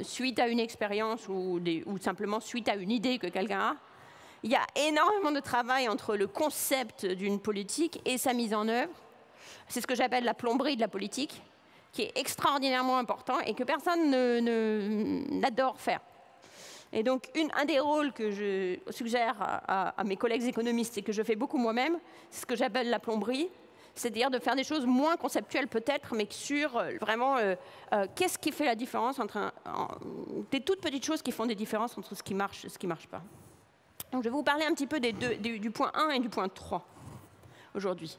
Speaker 4: suite à une expérience ou simplement suite à une idée que quelqu'un a, il y a énormément de travail entre le concept d'une politique et sa mise en œuvre. C'est ce que j'appelle la plomberie de la politique, qui est extraordinairement important et que personne n'adore faire. Et donc, un des rôles que je suggère à mes collègues économistes et que je fais beaucoup moi-même, c'est ce que j'appelle la plomberie, c'est-à-dire de faire des choses moins conceptuelles peut-être, mais sur vraiment qu'est-ce qui fait la différence entre des toutes petites choses qui font des différences entre ce qui marche et ce qui ne marche pas. Donc, je vais vous parler un petit peu du point 1 et du point 3 aujourd'hui.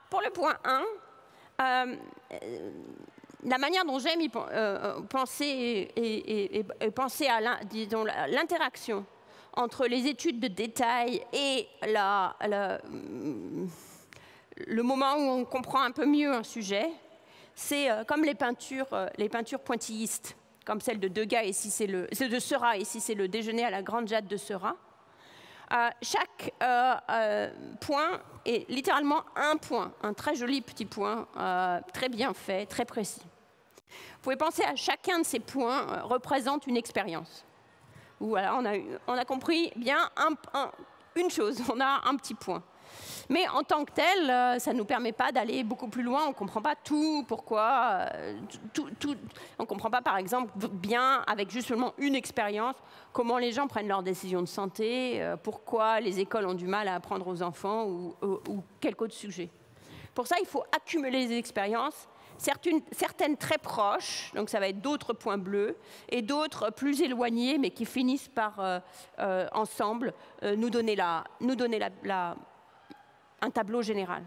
Speaker 4: Pour le point 1, la manière dont j'aime penser à l'interaction entre les études de détail et le moment où on comprend un peu mieux un sujet, c'est comme les peintures pointillistes, comme celle de Degas, de Seurat, ici c'est le déjeuner à la Grande Jatte de Seurat. Chaque point est littéralement un point, un très joli petit point, très bien fait, très précis. Vous pouvez penser à chacun de ces points représente une expérience. Voilà, on a compris bien une chose, on a un petit point. Mais en tant que tel, ça ne nous permet pas d'aller beaucoup plus loin. On ne comprend pas tout, pourquoi. On ne comprend pas, par exemple, bien, avec juste seulement une expérience, comment les gens prennent leurs décisions de santé, pourquoi les écoles ont du mal à apprendre aux enfants ou quelque autre sujet. Pour ça, il faut accumuler les expériences, certaines très proches, donc ça va être d'autres points bleus, et d'autres plus éloignés, mais qui finissent par, ensemble, nous donner un tableau général.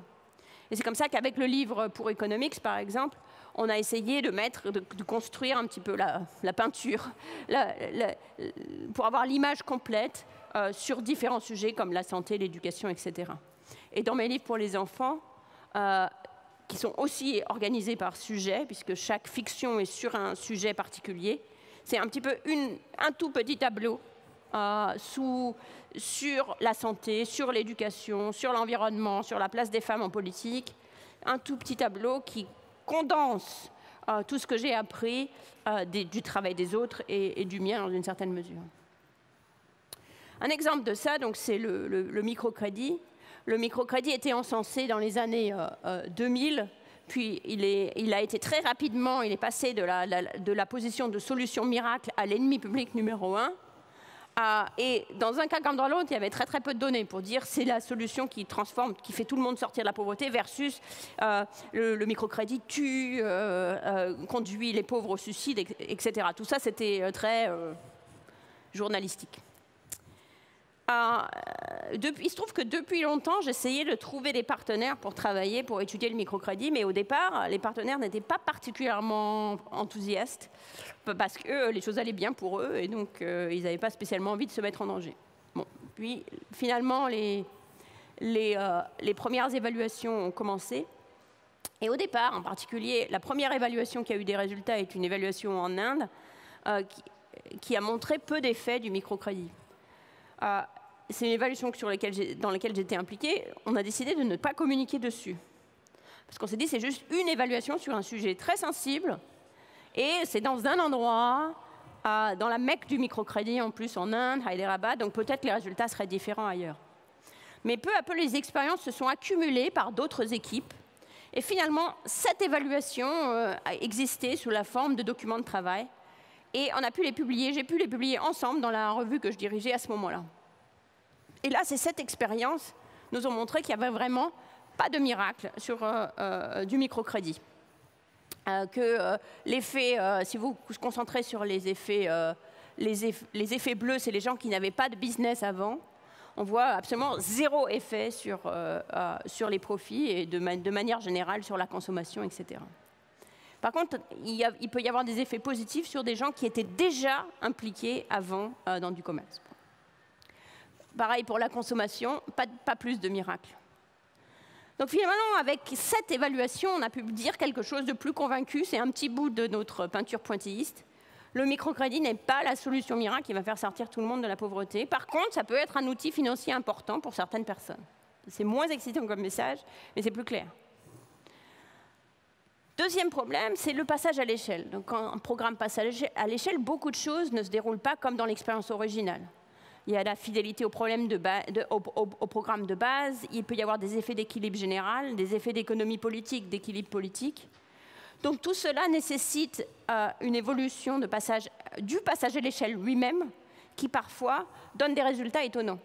Speaker 4: Et c'est comme ça qu'avec le livre pour Economics, par exemple, on a essayé de construire un petit peu la peinture pour avoir l'image complète sur différents sujets comme la santé, l'éducation, etc. Et dans mes livres pour les enfants, qui sont aussi organisés par sujet, puisque chaque fiction est sur un sujet particulier, c'est un petit peu un tout petit tableau sur la santé, sur l'éducation, sur l'environnement, sur la place des femmes en politique, un tout petit tableau qui condense tout ce que j'ai appris du travail des autres et du mien dans une certaine mesure. Un exemple de ça, donc, c'est le microcrédit. Le microcrédit était encensé dans les années 2000, puis il a été très rapidement, il est passé de la position de solution miracle à l'ennemi public numéro 1. Et dans un cas comme dans l'autre, il y avait très peu de données pour dire c'est la solution qui transforme, qui fait tout le monde sortir de la pauvreté versus le microcrédit tue, conduit les pauvres au suicide, etc. Tout ça, c'était très journalistique. Il se trouve que depuis longtemps, j'essayais de trouver des partenaires pour travailler, pour étudier le microcrédit, mais au départ, les partenaires n'étaient pas particulièrement enthousiastes, parce que les choses allaient bien pour eux, et donc ils n'avaient pas spécialement envie de se mettre en danger. Bon. Puis finalement, les premières évaluations ont commencé, et au départ, en particulier, la première évaluation qui a eu des résultats est une évaluation en Inde, qui a montré peu d'effets du microcrédit. C'est une évaluation dans laquelle j'étais impliquée. On a décidé de ne pas communiquer dessus. Parce qu'on s'est dit, c'est juste une évaluation sur un sujet très sensible. Et c'est dans un endroit, dans la Mecque du microcrédit, en plus en Inde, Hyderabad, donc peut-être les résultats seraient différents ailleurs. Mais peu à peu, les expériences se sont accumulées par d'autres équipes. Et finalement, cette évaluation a existé sous la forme de documents de travail. Et on a pu les publier, j'ai pu les publier ensemble dans la revue que je dirigeais à ce moment-là. Et là, c'est cette expérience nous ont montré qu'il n'y avait vraiment pas de miracle sur du microcrédit. Que l'effet, si vous vous concentrez sur les effets bleus, c'est les gens qui n'avaient pas de business avant. On voit absolument zéro effet sur les profits et de manière générale sur la consommation, etc. Par contre, il peut y avoir des effets positifs sur des gens qui étaient déjà impliqués avant dans du commerce. Pareil pour la consommation, pas plus de miracles. Donc finalement, avec cette évaluation, on a pu dire quelque chose de plus convaincu. C'est un petit bout de notre peinture pointilliste. Le microcrédit n'est pas la solution miracle qui va faire sortir tout le monde de la pauvreté. Par contre, ça peut être un outil financier important pour certaines personnes. C'est moins excitant comme message, mais c'est plus clair. Deuxième problème, c'est le passage à l'échelle. Donc, quand un programme passe à l'échelle, beaucoup de choses ne se déroulent pas comme dans l'expérience originale. Il y a la fidélité au programme de base, il peut y avoir des effets d'équilibre général, des effets d'économie politique, d'équilibre politique. Donc tout cela nécessite une évolution du passage à l'échelle lui-même, qui parfois donne des résultats étonnants.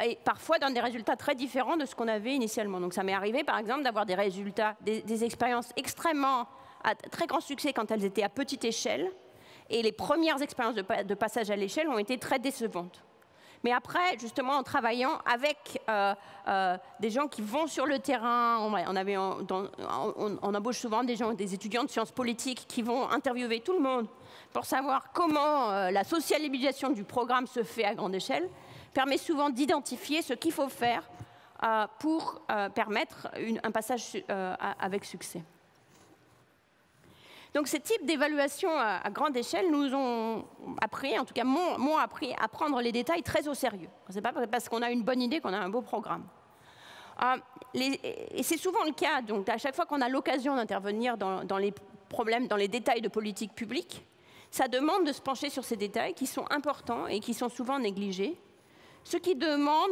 Speaker 4: Et parfois donne des résultats très différents de ce qu'on avait initialement. Donc ça m'est arrivé par exemple d'avoir des résultats, des expériences extrêmement à très grand succès quand elles étaient à petite échelle, et les premières expériences de passage à l'échelle ont été très décevantes. Mais après, justement, en travaillant avec des gens qui vont sur le terrain, on embauche souvent des étudiants de sciences politiques qui vont interviewer tout le monde pour savoir comment la socialisation du programme se fait à grande échelle, permet souvent d'identifier ce qu'il faut faire pour permettre un passage avec succès. Donc, ces types d'évaluations à grande échelle nous ont appris, en tout cas m'ont appris à prendre les détails très au sérieux. Ce n'est pas parce qu'on a une bonne idée qu'on a un beau programme. Et c'est souvent le cas, donc à chaque fois qu'on a l'occasion d'intervenir dans les problèmes, dans les détails de politique publique, ça demande de se pencher sur ces détails qui sont importants et qui sont souvent négligés, ce qui demande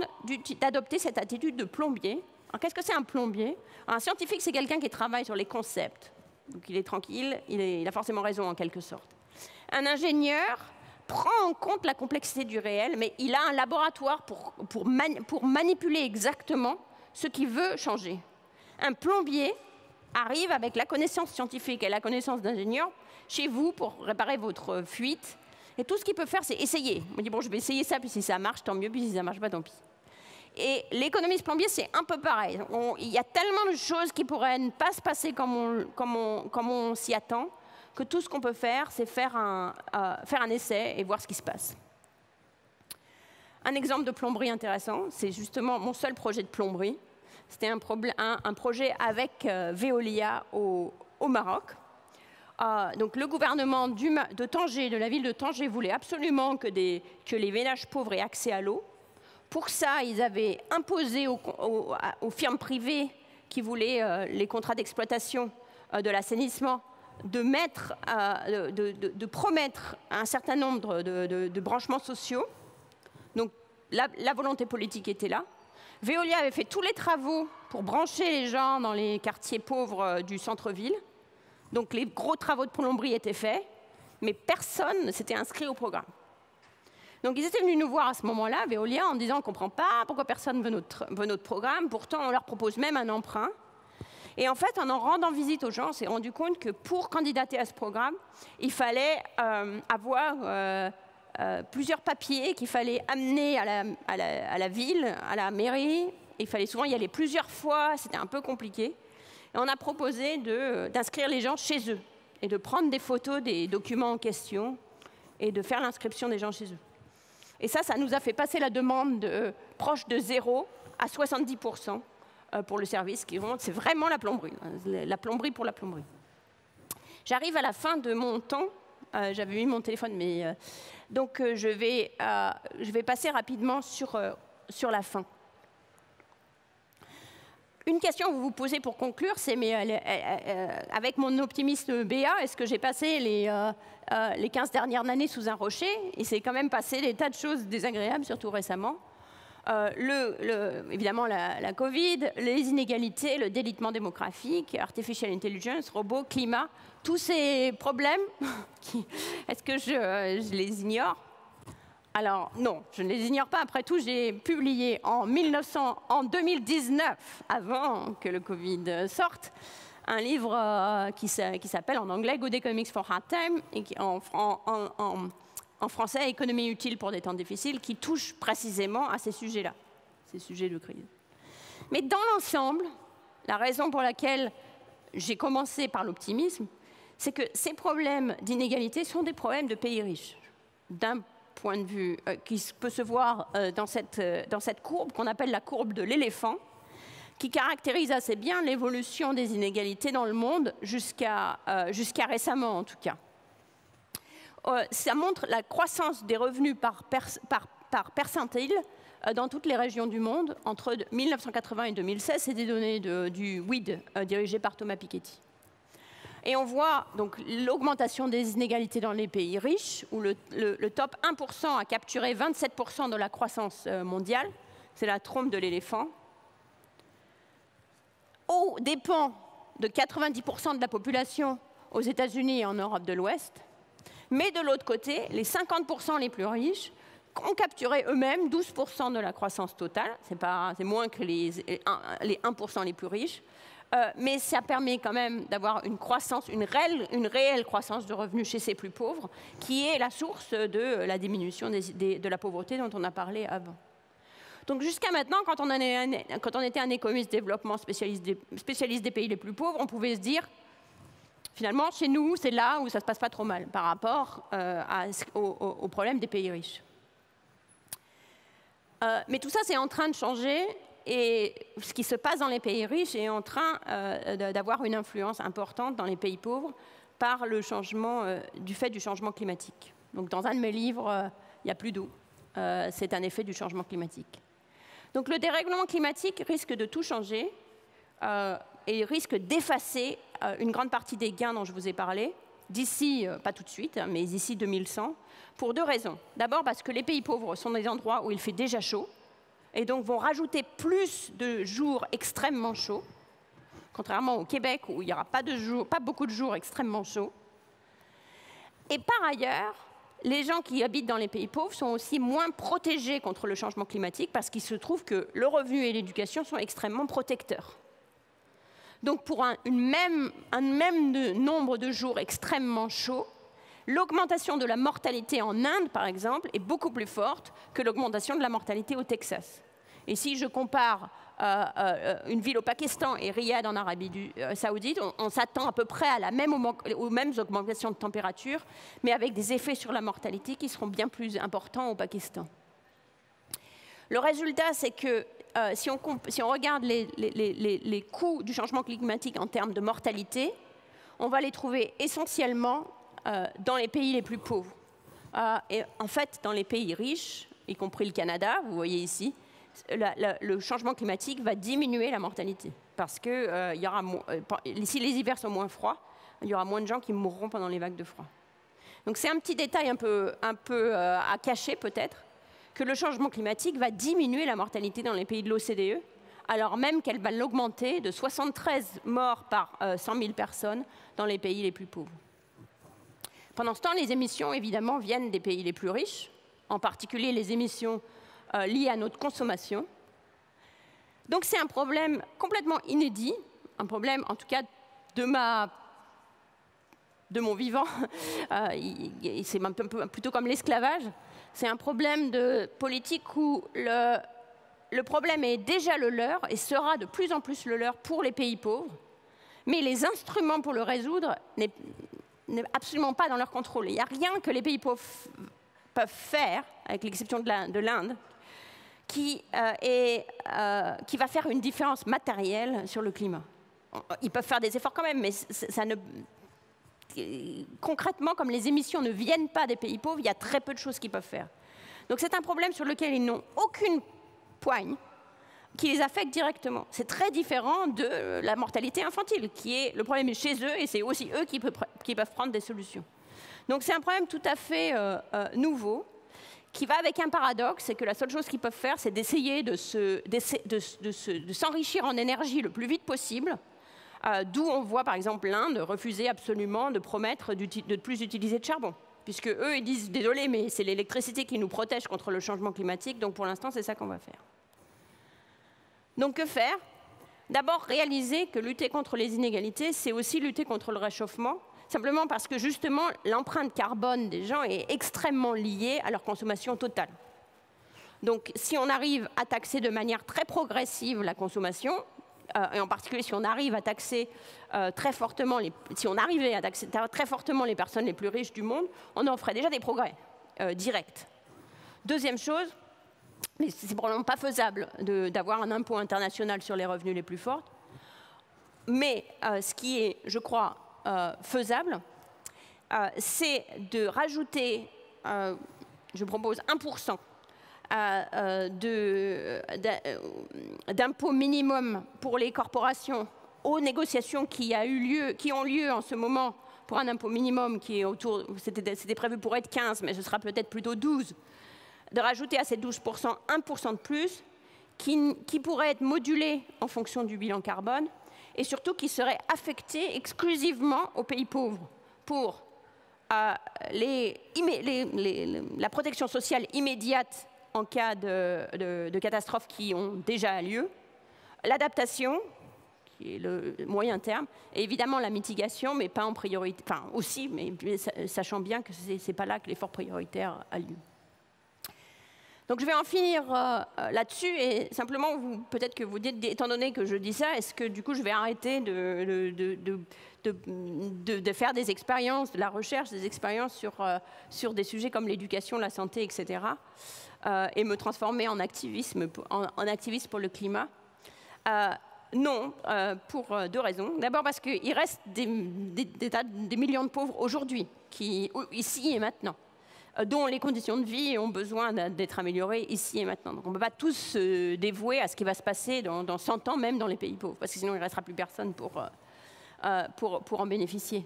Speaker 4: d'adopter cette attitude de plombier. Alors, qu'est-ce que c'est un plombier? Un scientifique, c'est quelqu'un qui travaille sur les concepts. Donc il est tranquille, il a forcément raison en quelque sorte. Un ingénieur prend en compte la complexité du réel, mais il a un laboratoire pour manipuler exactement ce qu'il veut changer. Un plombier arrive avec la connaissance scientifique et la connaissance d'ingénieur chez vous pour réparer votre fuite. Et tout ce qu'il peut faire, c'est essayer. On dit, bon, je vais essayer ça, puis si ça marche, tant mieux, puis si ça ne marche pas, tant pis. Et l'économiste plombier, c'est un peu pareil. Il y a tellement de choses qui pourraient ne pas se passer comme on s'y attend, que tout ce qu'on peut faire, c'est faire un essai et voir ce qui se passe. Un exemple de plomberie intéressant, c'est justement mon seul projet de plomberie. C'était un projet avec Veolia au Maroc. Donc le gouvernement de Tanger, de la ville de Tanger, voulait absolument que les ménages pauvres aient accès à l'eau. Pour ça, ils avaient imposé aux firmes privées qui voulaient les contrats d'exploitation de l'assainissement de promettre un certain nombre de branchements sociaux. Donc la volonté politique était là. Veolia avait fait tous les travaux pour brancher les gens dans les quartiers pauvres du centre-ville. Donc les gros travaux de plomberie étaient faits, mais personne ne s'était inscrit au programme. Donc ils étaient venus nous voir à ce moment-là, Veolia, en disant on ne comprend pas pourquoi personne veut notre programme, pourtant on leur propose même un emprunt. Et en fait, en rendant visite aux gens, on s'est rendu compte que pour candidater à ce programme, il fallait avoir plusieurs papiers qu'il fallait amener à la ville, à la mairie. Il fallait souvent y aller plusieurs fois, c'était un peu compliqué. Et on a proposé d'inscrire les gens chez eux et de prendre des photos des documents en question et de faire l'inscription des gens chez eux. Et ça nous a fait passer la demande proche de 0 à 70% pour le service. C'est vraiment la plomberie pour la plomberie. J'arrive à la fin de mon temps. J'avais mis mon téléphone, mais donc je vais passer rapidement sur la fin. Une question que vous vous posez pour conclure, c'est avec mon optimisme BA, est-ce que j'ai passé les 15 dernières années sous un rocher? Il s'est quand même passé des tas de choses désagréables, surtout récemment. Évidemment, la Covid, les inégalités, le délitement démographique, artificial intelligence, robots, climat, tous ces problèmes, est-ce que je les ignore? Alors non, je ne les ignore pas. Après tout, j'ai publié en 2019, avant que le Covid sorte, un livre qui s'appelle en anglais Good Economics for Hard Time et qui, en français Économie utile pour des temps difficiles, qui touche précisément à ces sujets-là, ces sujets de crise. Mais dans l'ensemble, la raison pour laquelle j'ai commencé par l'optimisme, c'est que ces problèmes d'inégalité sont des problèmes de pays riches. D'un point de vue qui peut se voir dans cette courbe qu'on appelle la courbe de l'éléphant, qui caractérise assez bien l'évolution des inégalités dans le monde jusqu'à récemment en tout cas. Ça montre la croissance des revenus par percentile dans toutes les régions du monde entre 1980 et 2016. C'est des données du WID dirigé par Thomas Piketty. Et on voit donc l'augmentation des inégalités dans les pays riches, où le top 1% a capturé 27% de la croissance mondiale. C'est la trompe de l'éléphant. Aux dépens de 90% de la population aux États-Unis et en Europe de l'Ouest. Mais de l'autre côté, les 50% les plus riches ont capturé eux-mêmes 12% de la croissance totale. C'est moins que les 1% les plus riches. mais ça permet quand même d'avoir une croissance, une réelle croissance de revenus chez ces plus pauvres, qui est la source de la diminution de la pauvreté dont on a parlé avant. Donc jusqu'à maintenant, quand on était un économiste développement spécialiste des pays les plus pauvres, on pouvait se dire, finalement, chez nous, c'est là où ça ne se passe pas trop mal par rapport aux problèmes des pays riches. Mais tout ça, c'est en train de changer. Et ce qui se passe dans les pays riches est en train d'avoir une influence importante dans les pays pauvres par le changement, du fait du changement climatique. Donc dans un de mes livres, il n'y a plus d'eau. C'est un effet du changement climatique. Donc le dérèglement climatique risque de tout changer et risque d'effacer une grande partie des gains dont je vous ai parlé, d'ici, pas tout de suite, mais d'ici 2100, pour deux raisons. D'abord parce que les pays pauvres sont des endroits où il fait déjà chaud, et donc vont rajouter plus de jours extrêmement chauds, contrairement au Québec où il n'y aura pas beaucoup de jours extrêmement chauds. Et par ailleurs, les gens qui habitent dans les pays pauvres sont aussi moins protégés contre le changement climatique parce qu'il se trouve que le revenu et l'éducation sont extrêmement protecteurs. Donc pour un même nombre de jours extrêmement chauds, l'augmentation de la mortalité en Inde, par exemple, est beaucoup plus forte que l'augmentation de la mortalité au Texas. Et si je compare une ville au Pakistan et Riyad en Arabie Saoudite, on s'attend à peu près aux mêmes augmentations de température, mais avec des effets sur la mortalité qui seront bien plus importants au Pakistan. Le résultat, c'est que si on regarde les coûts du changement climatique en termes de mortalité, on va les trouver essentiellement dans les pays les plus pauvres. Et en fait, dans les pays riches, y compris le Canada, vous voyez ici, le changement climatique va diminuer la mortalité. Parce que si les hivers sont moins froids, il y aura moins de gens qui mourront pendant les vagues de froid. Donc c'est un petit détail un peu à cacher peut-être, que le changement climatique va diminuer la mortalité dans les pays de l'OCDE, alors même qu'elle va l'augmenter de 73 morts par 100 000 personnes dans les pays les plus pauvres. Pendant ce temps, les émissions, évidemment, viennent des pays les plus riches, en particulier les émissions liées à notre consommation. Donc c'est un problème complètement inédit, un problème, en tout cas, de mon vivant. C'est plutôt comme l'esclavage. C'est un problème de politique où le problème est déjà le leur et sera de plus en plus le leur pour les pays pauvres, mais les instruments pour le résoudre n'est absolument pas dans leur contrôle. Il n'y a rien que les pays pauvres peuvent faire, avec l'exception de l'Inde, qui va faire une différence matérielle sur le climat. Ils peuvent faire des efforts quand même, mais concrètement, comme les émissions ne viennent pas des pays pauvres, il y a très peu de choses qu'ils peuvent faire. Donc c'est un problème sur lequel ils n'ont aucune poigne qui les affecte directement. C'est très différent de la mortalité infantile, qui est le problème est chez eux, et c'est aussi eux qui peuvent prendre des solutions. Donc c'est un problème tout à fait nouveau, qui va avec un paradoxe, c'est que la seule chose qu'ils peuvent faire, c'est d'essayer de s'enrichir en énergie le plus vite possible, d'où on voit par exemple l'Inde refuser absolument de promettre de ne plus utiliser de charbon, puisque eux ils disent désolé, mais c'est l'électricité qui nous protège contre le changement climatique, donc pour l'instant c'est ça qu'on va faire. Donc que faire? D'abord réaliser que lutter contre les inégalités, c'est aussi lutter contre le réchauffement, simplement parce que justement l'empreinte carbone des gens est extrêmement liée à leur consommation totale. Donc si on arrive à taxer de manière très progressive la consommation, et en particulier si on arrive à taxer très fortement les personnes les plus riches du monde, on en ferait déjà des progrès directs. Deuxième chose, mais c'est probablement pas faisable d'avoir un impôt international sur les revenus les plus forts, mais ce qui est, je crois, faisable, c'est de rajouter, je propose 1% d'impôt minimum pour les corporations aux négociations qui ont lieu en ce moment pour un impôt minimum qui est autour, c'était prévu pour être 15, mais ce sera peut-être plutôt 12, de rajouter à ces 12% 1% de plus qui pourrait être modulé en fonction du bilan carbone et surtout qui serait affecté exclusivement aux pays pauvres pour la protection sociale immédiate en cas de catastrophes qui ont déjà lieu, l'adaptation, qui est le moyen terme, et évidemment la mitigation, mais pas en priorité, enfin aussi, mais sachant bien que ce n'est pas là que l'effort prioritaire a lieu. Donc je vais en finir là-dessus, et simplement, peut-être que vous dites, étant donné que je dis ça, est-ce que du coup je vais arrêter de faire des expériences, de la recherche, des expériences sur des sujets comme l'éducation, la santé, etc., et me transformer en activiste pour le climat? Non, pour deux raisons. D'abord parce qu'il reste des millions de pauvres aujourd'hui, ici et maintenant, dont les conditions de vie ont besoin d'être améliorées ici et maintenant. Donc on ne peut pas tous se dévouer à ce qui va se passer dans 100 ans, même dans les pays pauvres, parce que sinon il ne restera plus personne pour en bénéficier.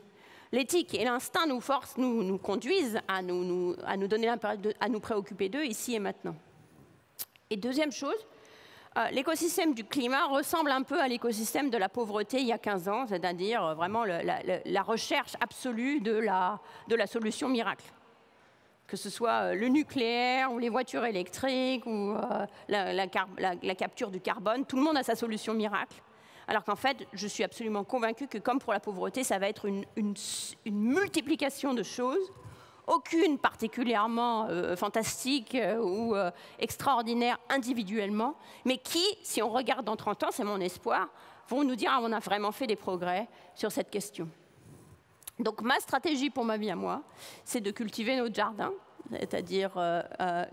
Speaker 4: L'éthique et l'instinct nous conduisent à nous préoccuper d'eux ici et maintenant. Et deuxième chose, l'écosystème du climat ressemble un peu à l'écosystème de la pauvreté il y a 15 ans, c'est-à-dire vraiment la recherche absolue de la solution miracle. Que ce soit le nucléaire ou les voitures électriques ou la capture du carbone, tout le monde a sa solution miracle. Alors qu'en fait, je suis absolument convaincue que comme pour la pauvreté, ça va être une multiplication de choses, aucune particulièrement fantastique ou extraordinaire individuellement, mais qui, si on regarde dans 30 ans, c'est mon espoir, vont nous dire on a vraiment fait des progrès sur cette question. Donc ma stratégie pour ma vie à moi, c'est de cultiver notre jardin, c'est-à-dire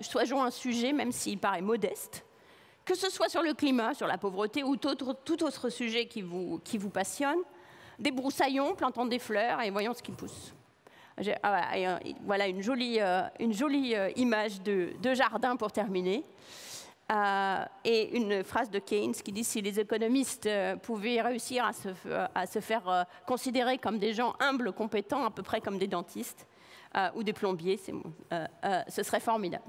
Speaker 4: choisissons un sujet, même s'il paraît modeste, que ce soit sur le climat, sur la pauvreté ou tout autre sujet qui vous passionne, débroussaillons, plantons des fleurs et voyons ce qui pousse. Voilà une jolie image de jardin pour terminer. Et une phrase de Keynes qui dit « Si les économistes pouvaient réussir à se faire considérer comme des gens humbles, compétents, à peu près comme des dentistes ou des plombiers, ce serait formidable. »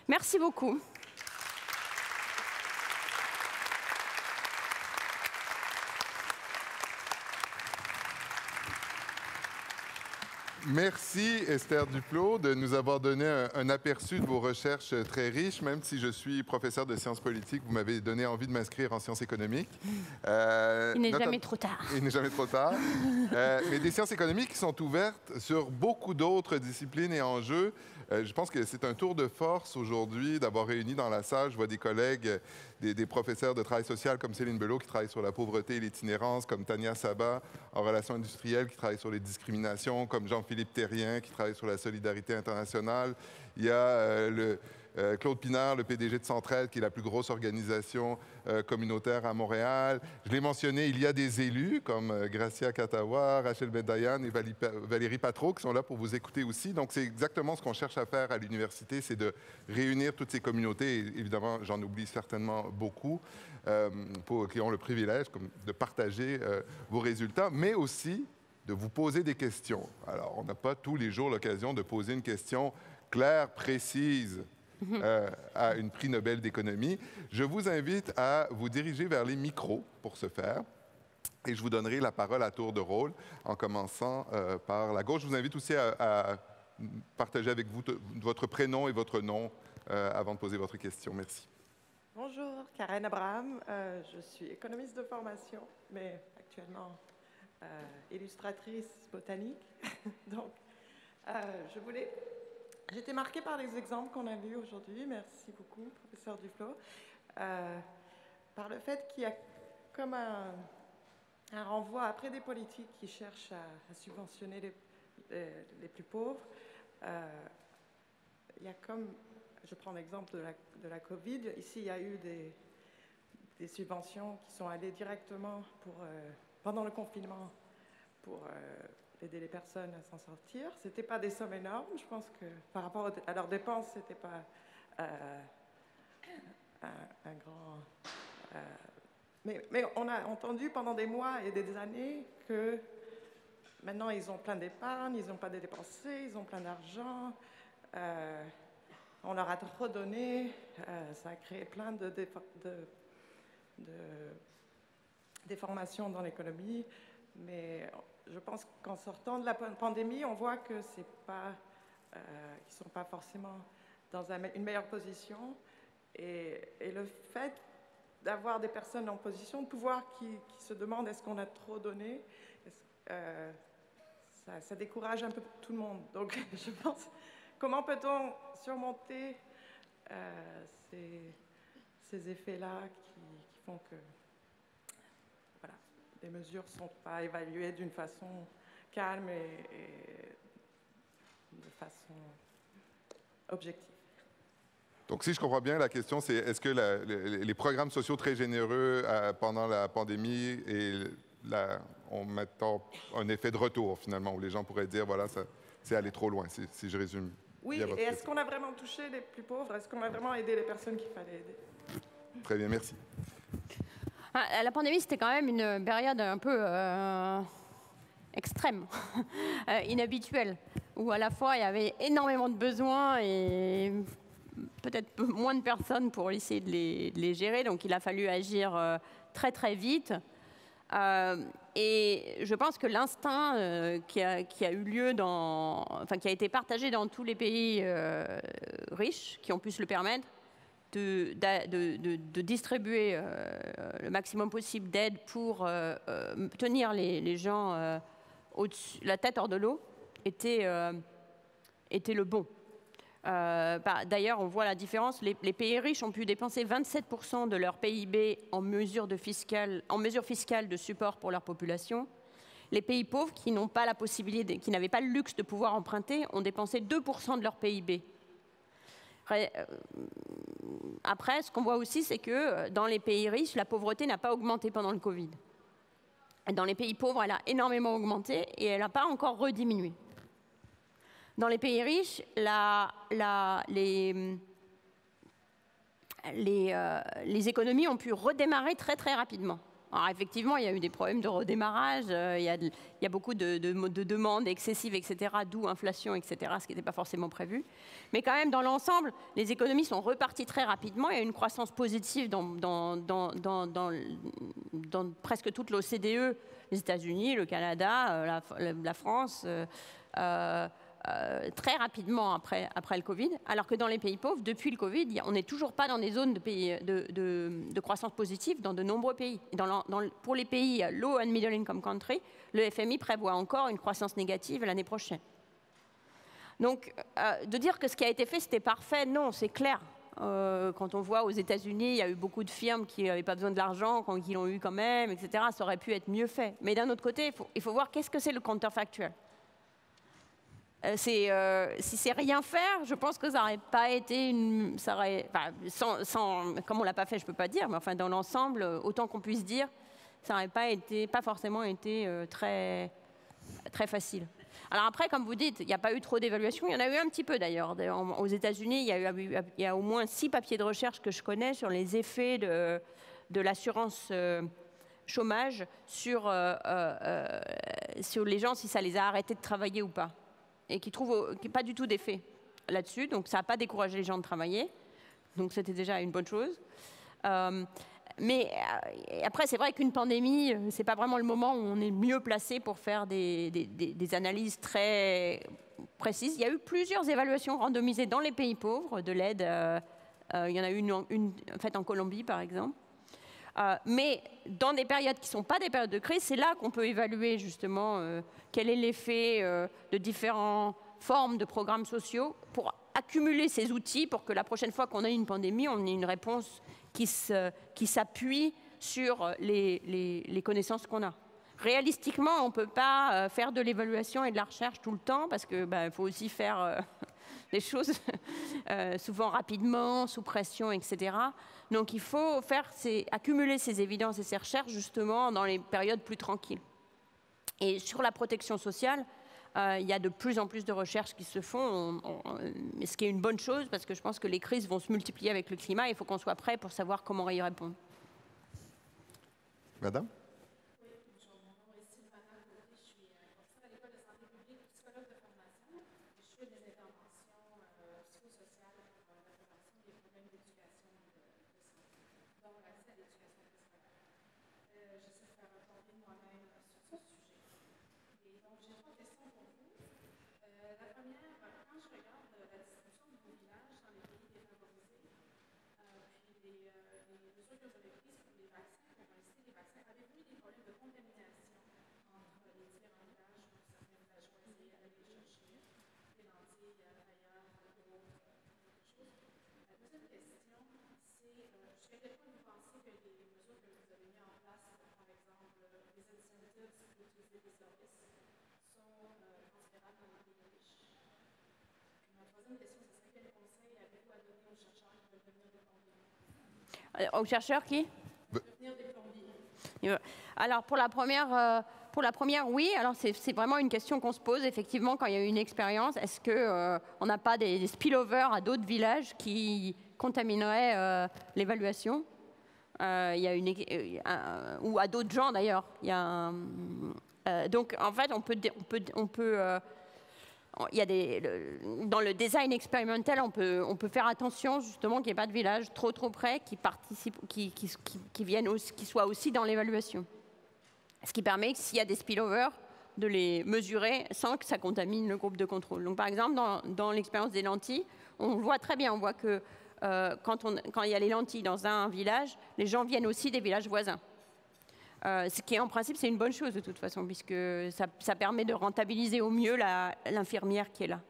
Speaker 4: Merci beaucoup.
Speaker 1: Merci Esther Duflo de nous avoir donné un aperçu de vos recherches très riches. Même si je suis professeur de sciences politiques, vous m'avez donné envie de m'inscrire en sciences économiques.
Speaker 4: Il n'est jamais trop tard.
Speaker 1: Il n'est jamais trop tard. Mais des sciences économiques qui sont ouvertes sur beaucoup d'autres disciplines et enjeux. Je pense que c'est un tour de force aujourd'hui d'avoir réuni dans la salle, je vois des collègues, des professeurs de travail social comme Céline Belot qui travaille sur la pauvreté et l'itinérance, comme Tania Sabat en relations industrielles qui travaille sur les discriminations, comme Jean-Philippe Terrien qui travaille sur la solidarité internationale. Il y a Claude Pinard, le PDG de Centraide, qui est la plus grosse organisation communautaire à Montréal. Je l'ai mentionné, il y a des élus comme Gracia Katawa, Rachel Bedayan et Valérie Patro qui sont là pour vous écouter aussi. Donc c'est exactement ce qu'on cherche à faire à l'université, c'est de réunir toutes ces communautés. Et évidemment, j'en oublie certainement beaucoup, qui ont le privilège de partager vos résultats, mais aussi de vous poser des questions. Alors, on n'a pas tous les jours l'occasion de poser une question claire, précise, à une prix Nobel d'économie. Je vous invite à vous diriger vers les micros pour ce faire. Et je vous donnerai la parole à tour de rôle, en commençant par la gauche. Je vous invite aussi à partager avec vous votre prénom et votre nom avant de poser votre question. Merci.
Speaker 5: Bonjour, Karen Abraham. Je suis économiste de formation, mais actuellement illustratrice botanique. Donc, j'ai été marquée par les exemples qu'on a vus aujourd'hui. Merci beaucoup, professeur Duflo. Par le fait qu'il y a comme un renvoi après des politiques qui cherchent à subventionner les plus pauvres. Il y a comme, je prends l'exemple de la COVID, ici il y a eu des subventions qui sont allées directement pendant le confinement pour aider les personnes à s'en sortir. Ce n'était pas des sommes énormes, je pense que par rapport à leurs dépenses, ce n'était pas un grand... Mais on a entendu pendant des mois et des années que maintenant ils ont plein d'épargne, ils n'ont pas de dépenser, ils ont plein d'argent, on leur a trop donné, ça a créé plein de déformations dans l'économie, mais je pense qu'en sortant de la pandémie, on voit que c'est pas, qu'ils sont pas forcément dans une meilleure position, et le fait d'avoir des personnes en position de pouvoir qui se demandent est-ce qu'on a trop donné. Ça décourage un peu tout le monde. Donc, je pense, comment peut-on surmonter ces effets-là qui font que voilà, les mesures ne sont pas évaluées d'une façon calme et de façon objective.
Speaker 1: Donc, si je comprends bien, la question, c'est est-ce que les programmes sociaux très généreux pendant la pandémie ont maintenant un effet de retour, finalement, où les gens pourraient dire, voilà, c'est allé trop loin, si je résume.
Speaker 5: Oui, et est-ce qu'on a vraiment touché les plus pauvres? Est-ce qu'on a vraiment aidé les personnes qu'il fallait aider?
Speaker 1: Très bien, merci.
Speaker 4: La pandémie, c'était quand même une période un peu extrême, inhabituelle, où à la fois il y avait énormément de besoins et peut-être moins de personnes pour essayer de les gérer. Donc il a fallu agir très très vite. Et je pense que l'instinct qui a eu lieu qui a été partagé dans tous les pays riches qui ont pu se le permettre, de distribuer le maximum possible d'aide pour tenir les gens la tête hors de l'eau, était le bon. D'ailleurs, on voit la différence. Les pays riches ont pu dépenser 27% de leur PIB en mesures fiscales de support pour leur population. Les pays pauvres, qui n'ont pas la possibilité, qui n'avaient pas le luxe de pouvoir emprunter, ont dépensé 2% de leur PIB. Après, ce qu'on voit aussi, c'est que dans les pays riches, la pauvreté n'a pas augmenté pendant le Covid. Dans les pays pauvres, elle a énormément augmenté et elle n'a pas encore rediminué. Dans les pays riches, les économies ont pu redémarrer très très rapidement. Alors effectivement, il y a eu des problèmes de redémarrage, il y a beaucoup de demandes excessives, etc., d'où inflation, etc., ce qui n'était pas forcément prévu. Mais quand même, dans l'ensemble, les économies sont reparties très rapidement. Il y a une croissance positive dans presque toute l'OCDE, les États-Unis, le Canada, la France, très rapidement après le Covid, alors que dans les pays pauvres, depuis le Covid, on n'est toujours pas dans des zones de croissance positive dans de nombreux pays. Et pour les pays low and middle income country, le FMI prévoit encore une croissance négative l'année prochaine. Donc, de dire que ce qui a été fait, c'était parfait, non, c'est clair. Quand on voit aux États-Unis, il y a eu beaucoup de firmes qui n'avaient pas besoin de l'argent, qui l'ont eu quand même, etc. Ça aurait pu être mieux fait. Mais d'un autre côté, il faut voir qu'est-ce que c'est le counterfactuel. Si c'est rien faire, je pense que ça n'aurait pas été comme on l'a pas fait, je peux pas dire, mais enfin dans l'ensemble, autant qu'on puisse dire, ça n'aurait pas forcément été très très facile. Alors après, comme vous dites, il n'y a pas eu trop d'évaluation. Il y en a eu un petit peu d'ailleurs. Aux États-Unis, il y a au moins 6 papiers de recherche que je connais sur les effets de l'assurance chômage sur les gens, si ça les a arrêtés de travailler ou pas. Et qui trouvent pas du tout d'effet là-dessus. Donc ça n'a pas découragé les gens de travailler. Donc c'était déjà une bonne chose. Mais après, c'est vrai qu'une pandémie, ce n'est pas vraiment le moment où on est mieux placé pour faire des analyses très précises. Il y a eu plusieurs évaluations randomisées dans les pays pauvres de l'aide. Il y en a eu une faite en Colombie, par exemple. Mais dans des périodes qui ne sont pas des périodes de crise, c'est là qu'on peut évaluer justement quel est l'effet de différentes formes de programmes sociaux pour accumuler ces outils pour que la prochaine fois qu'on a une pandémie, on ait une réponse qui s'appuie sur les connaissances qu'on a. Réalistiquement, on ne peut pas faire de l'évaluation et de la recherche tout le temps parce qu'il faut aussi faire des choses souvent rapidement, sous pression, etc. Donc il faut accumuler ces évidences et ces recherches justement dans les périodes plus tranquilles. Et sur la protection sociale, il y a de plus en plus de recherches qui se font, ce qui est une bonne chose parce que je pense que les crises vont se multiplier avec le climat et il faut qu'on soit prêt pour savoir comment y répondre.
Speaker 1: Madame ?
Speaker 6: mesures que vous avez prises
Speaker 4: Aux chercheurs qui? Alors, pour la première, oui. Alors, c'est vraiment une question qu'on se pose, effectivement, quand il y a une expérience. Est-ce qu'on n'a pas des spillovers à d'autres villages qui contamineraient l'évaluation? Il y a ou à d'autres gens, d'ailleurs. Donc, en fait, il y a dans le design expérimental, on peut faire attention justement qu'il n'y ait pas de village trop près qui participent, qui soient aussi dans l'évaluation. Ce qui permet, s'il y a des spillovers, de les mesurer sans que ça contamine le groupe de contrôle. Donc, par exemple, dans l'expérience des lentilles, on voit très bien, on voit que quand il y a les lentilles dans un village, les gens viennent aussi des villages voisins. Ce qui, en principe, c'est une bonne chose de toute façon, puisque ça permet de rentabiliser au mieux l'infirmière qui est là.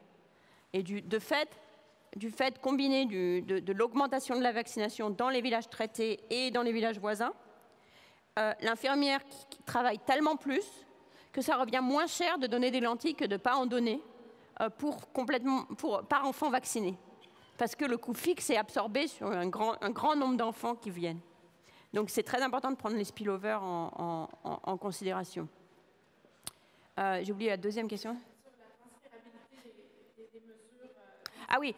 Speaker 4: Et du fait combiné de l'augmentation de la vaccination dans les villages traités et dans les villages voisins, l'infirmière qui travaille tellement plus que ça revient moins cher de donner des lentilles que de ne pas en donner par enfant vacciné. Parce que le coût fixe est absorbé sur un grand nombre d'enfants qui viennent. Donc, c'est très important de prendre les spillovers en considération. J'ai oublié la deuxième question. Sur la transférabilité des mesures. Ah oui.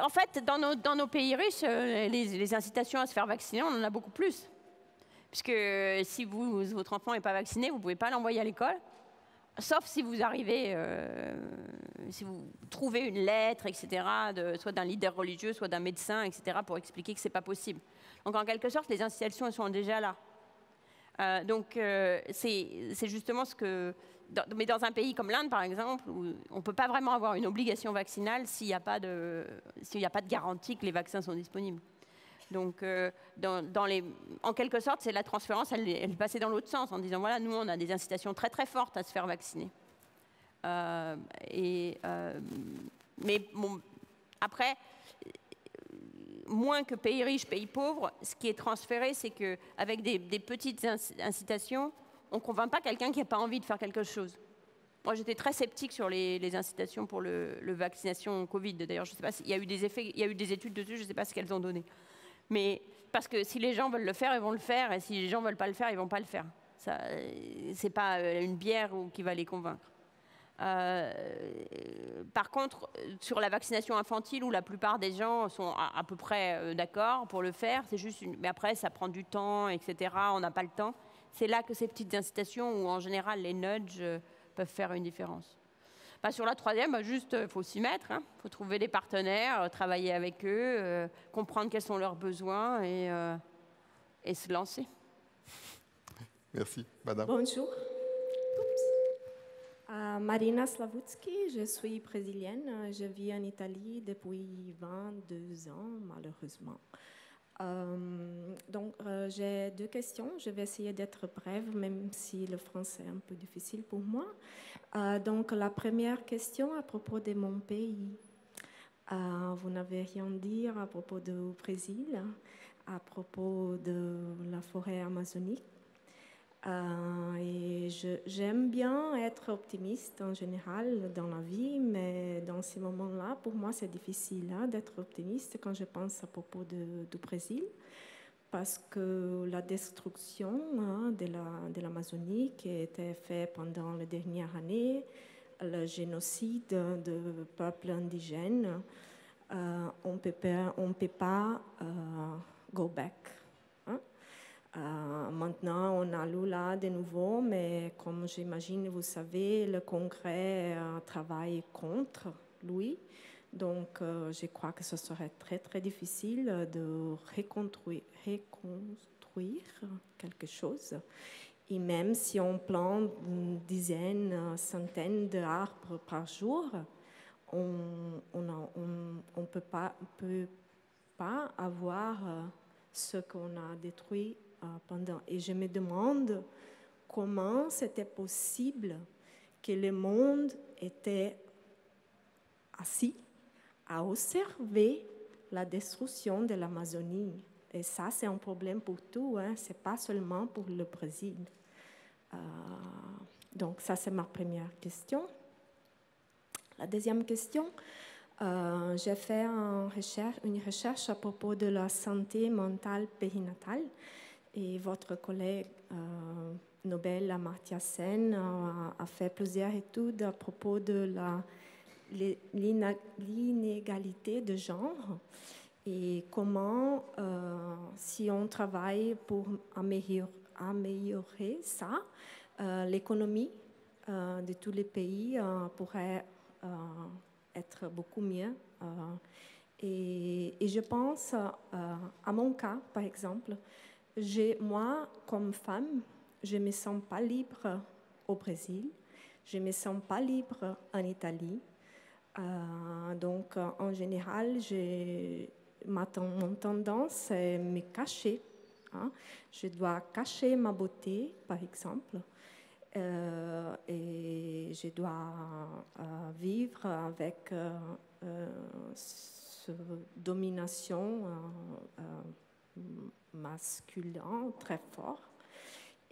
Speaker 4: En fait, dans nos pays riches, les incitations à se faire vacciner, on en a beaucoup plus. Puisque si votre enfant n'est pas vacciné, vous ne pouvez pas l'envoyer à l'école. Sauf si vous arrivez, si vous trouvez une lettre, etc., soit d'un leader religieux, soit d'un médecin, etc., pour expliquer que ce n'est pas possible. Donc, en quelque sorte, les incitations elles sont déjà là. C'est justement ce que... Mais dans un pays comme l'Inde, par exemple, où on ne peut pas vraiment avoir une obligation vaccinale s'il n'y a pas de garantie que les vaccins sont disponibles. Donc, en quelque sorte, c'est la transférence, elle est passée dans l'autre sens, en disant, voilà, nous, on a des incitations très fortes à se faire vacciner. Mais bon, après, moins que pays riches, pays pauvres, ce qui est transféré, c'est qu'avec des petites incitations, on ne convainc pas quelqu'un qui n'a pas envie de faire quelque chose. Moi, j'étais très sceptique sur les incitations pour le vaccination Covid. D'ailleurs, je ne sais pas s'il y a eu des effets, il y a eu des études dessus, je ne sais pas ce qu'elles ont donné. Mais parce que si les gens veulent le faire, ils vont le faire, et si les gens ne veulent pas le faire, ils ne vont pas le faire. Ce n'est pas une bière qui va les convaincre. Par contre, sur la vaccination infantile, où la plupart des gens sont à peu près d'accord pour le faire, c'est juste mais après, ça prend du temps, etc., on n'a pas le temps. C'est là que ces petites incitations, où en général, les nudges peuvent faire une différence. Sur la troisième, juste, il faut s'y mettre. Il faut trouver des partenaires, travailler avec eux, comprendre quels sont leurs besoins et se lancer.
Speaker 1: Merci. Madame.
Speaker 6: Bonjour. Marina Slavutsky, je suis brésilienne. Je vis en Italie depuis 22 ans, malheureusement. Donc, j'ai deux questions. Je vais essayer d'être brève, même si le français est un peu difficile pour moi. Donc, la première question à propos de mon pays. Vous n'avez rien dit à propos du Brésil, à propos de la forêt amazonique. Et j'aime bien être optimiste en général dans la vie, mais dans ces moments-là, pour moi, c'est difficile d'être optimiste quand je pense à propos du Brésil, parce que la destruction de l'Amazonie qui a été faite pendant les dernières années, le génocide de peuples indigènes, on ne peut pas go back. Maintenant, on a Lula de nouveau, mais comme j'imagine, vous savez, le Congrès travaille contre lui. Donc, je crois que ce serait très difficile de reconstruire quelque chose. Et même si on plante une dizaine, centaines d'arbres par jour, on ne peut pas avoir ce qu'on a détruit pendant. Et je me demande comment c'était possible que le monde était assis à observer la destruction de l'Amazonie. Et ça, c'est un problème pour tout, hein. Ce n'est pas seulement pour le Brésil. Donc, ça, c'est ma première question. La deuxième question, j'ai fait une recherche à propos de la santé mentale périnatale. Et votre collègue Nobel Amartya Sen a fait plusieurs études à propos de l'inégalité de genre et comment, si on travaille pour améliorer ça, l'économie de tous les pays pourrait être beaucoup mieux. Et je pense à mon cas, par exemple. Moi, comme femme, je ne me sens pas libre au Brésil, je ne me sens pas libre en Italie. Donc, en général, mon tendance est de me cacher. Hein. Je dois cacher ma beauté, par exemple, et je dois vivre avec cette domination masculin très fort.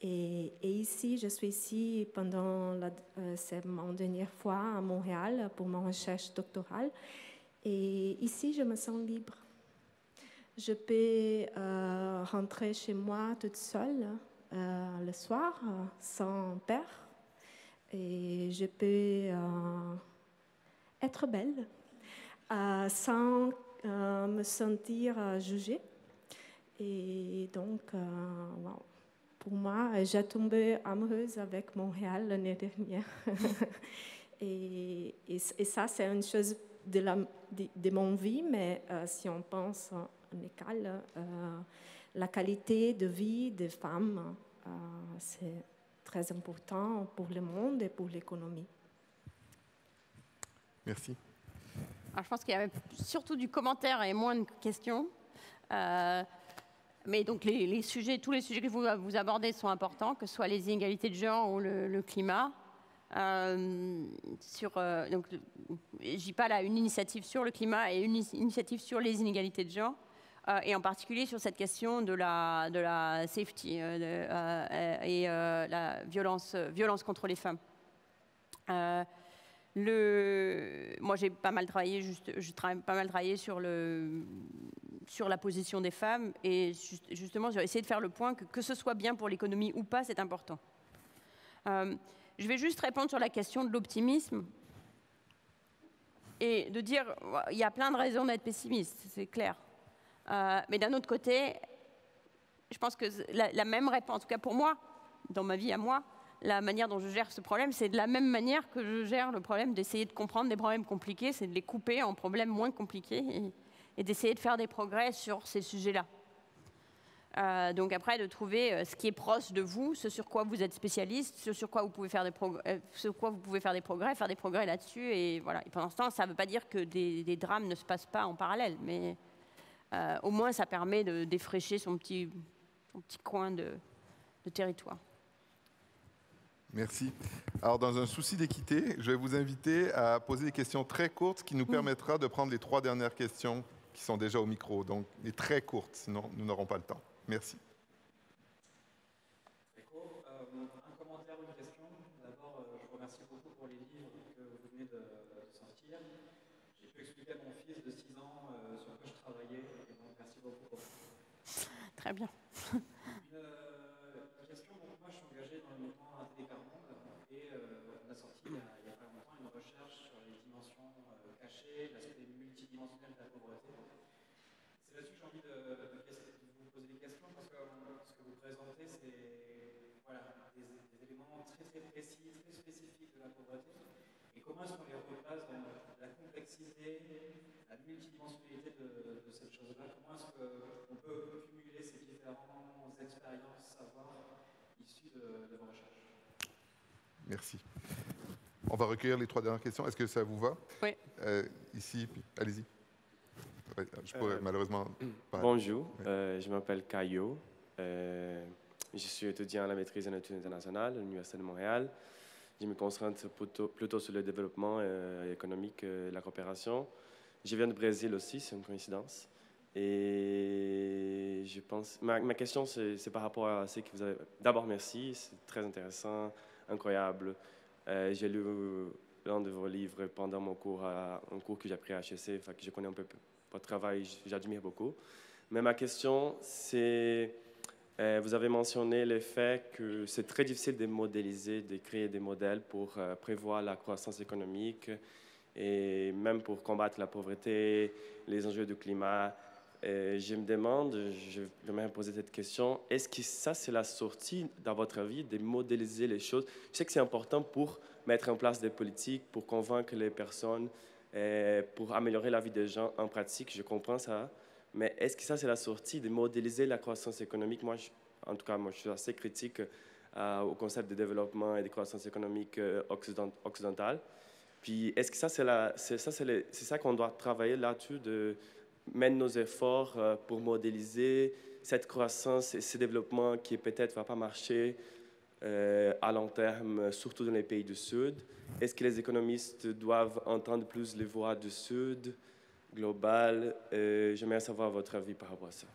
Speaker 6: Et ici, je suis ici c'est ma dernière fois à Montréal pour ma recherche doctorale. Et ici, je me sens libre. Je peux rentrer chez moi toute seule le soir, sans père. Et je peux être belle, sans me sentir jugée. Et donc, wow. Pour moi, j'ai tombé amoureuse avec Montréal l'année dernière. et ça, c'est une chose de mon vie, mais si on pense en égal, la qualité de vie des femmes, c'est très important pour le monde et pour l'économie.
Speaker 1: Merci.
Speaker 4: Alors, je pense qu'il y avait surtout du commentaire et moins de questions. Mais donc tous les sujets que vous abordez sont importants, que ce soit les inégalités de genre ou le climat. Donc, je dis pas là une initiative sur le climat et une initiative sur les inégalités de genre, et en particulier sur cette question de la safety et la violence contre les femmes. Moi, j'ai pas mal travaillé, sur la position des femmes et justement, j'ai essayé de faire le point que ce soit bien pour l'économie ou pas, c'est important. Je vais juste répondre sur la question de l'optimisme et de dire il y a plein de raisons d'être pessimiste, c'est clair. Mais d'un autre côté, je pense que la même réponse, en tout cas pour moi, dans ma vie à moi, la manière dont je gère ce problème, c'est de la même manière que je gère le problème d'essayer de comprendre des problèmes compliqués, c'est de les couper en problèmes moins compliqués et d'essayer de faire des progrès sur ces sujets-là. Donc après, de trouver ce qui est proche de vous, ce sur quoi vous êtes spécialiste, ce sur quoi vous pouvez faire des progrès, faire des progrès là-dessus. Et voilà. Et pendant ce temps, ça ne veut pas dire que des drames ne se passent pas en parallèle, mais au moins ça permet de défricher son petit coin de territoire.
Speaker 1: Merci. Alors, dans un souci d'équité, je vais vous inviter à poser des questions très courtes, ce qui nous permettra de prendre les 3 dernières questions qui sont déjà au micro. Donc, les très courtes, sinon nous n'aurons pas le temps. Merci.
Speaker 7: Un commentaire ou une question. D'abord, je vous remercie beaucoup pour les livres que vous venez de sortir. J'ai pu expliquer à mon fils de 6 ans sur quoi je travaillais. Et donc, merci beaucoup.
Speaker 4: Très bien.
Speaker 7: Une question, donc moi je suis engagé dans le mouvement Télécarmonde et on a sorti il y a pas longtemps une recherche sur les dimensions cachées, l'aspect multidimensionnel de la pauvreté. C'est là-dessus que j'ai envie de vous poser des questions parce que ce que vous présentez, c'est des éléments très très précis, très spécifiques de la pauvreté. Et comment est-ce qu'on les replace dans la complexité, la multidimensionnalité de cette chose-là? Comment est-ce qu'on peut cumuler ces différentes expériences, savoirs issus de vos recherches?
Speaker 1: Merci. On va recueillir les 3 dernières questions. Est-ce que ça vous va?
Speaker 4: Oui.
Speaker 1: Ici, allez-y. Ouais, je pourrais malheureusement pas.
Speaker 8: Bonjour, je m'appelle Caillot. Je suis étudiant à la maîtrise en études internationales à l'Université de Montréal. Je me concentre plutôt sur le développement économique et la coopération. Je viens du Brésil aussi, c'est une coïncidence. Et je pense, ma question, c'est par rapport à ce que vous avez... D'abord, merci, c'est très intéressant, incroyable. J'ai lu l'un de vos livres pendant mon cours, un cours que j'ai pris à HEC, que je connais un peu votre travail, j'admire beaucoup. Mais ma question, c'est, vous avez mentionné le fait que c'est très difficile de modéliser, de créer des modèles pour prévoir la croissance économique et même pour combattre la pauvreté, les enjeux du climat. Je me demande, je vais me poser cette question, est-ce que ça, c'est la sortie, dans votre avis, de modéliser les choses? Je sais que c'est important pour mettre en place des politiques, pour convaincre les personnes, pour améliorer la vie des gens en pratique, je comprends ça. Mais est-ce que ça, c'est la sortie de modéliser la croissance économique? Moi, en tout cas, moi, je suis assez critique au concept de développement et de croissance économique occidentale. Puis, est-ce que ça, c'est ça qu'on doit travailler là-dessus, de mettre nos efforts pour modéliser cette croissance et ce développement qui peut-être ne va pas marcher à long terme, surtout dans les pays du Sud? Est-ce que les économistes doivent entendre plus les voix du Sud, global? J'aimerais savoir votre avis par rapport à ça.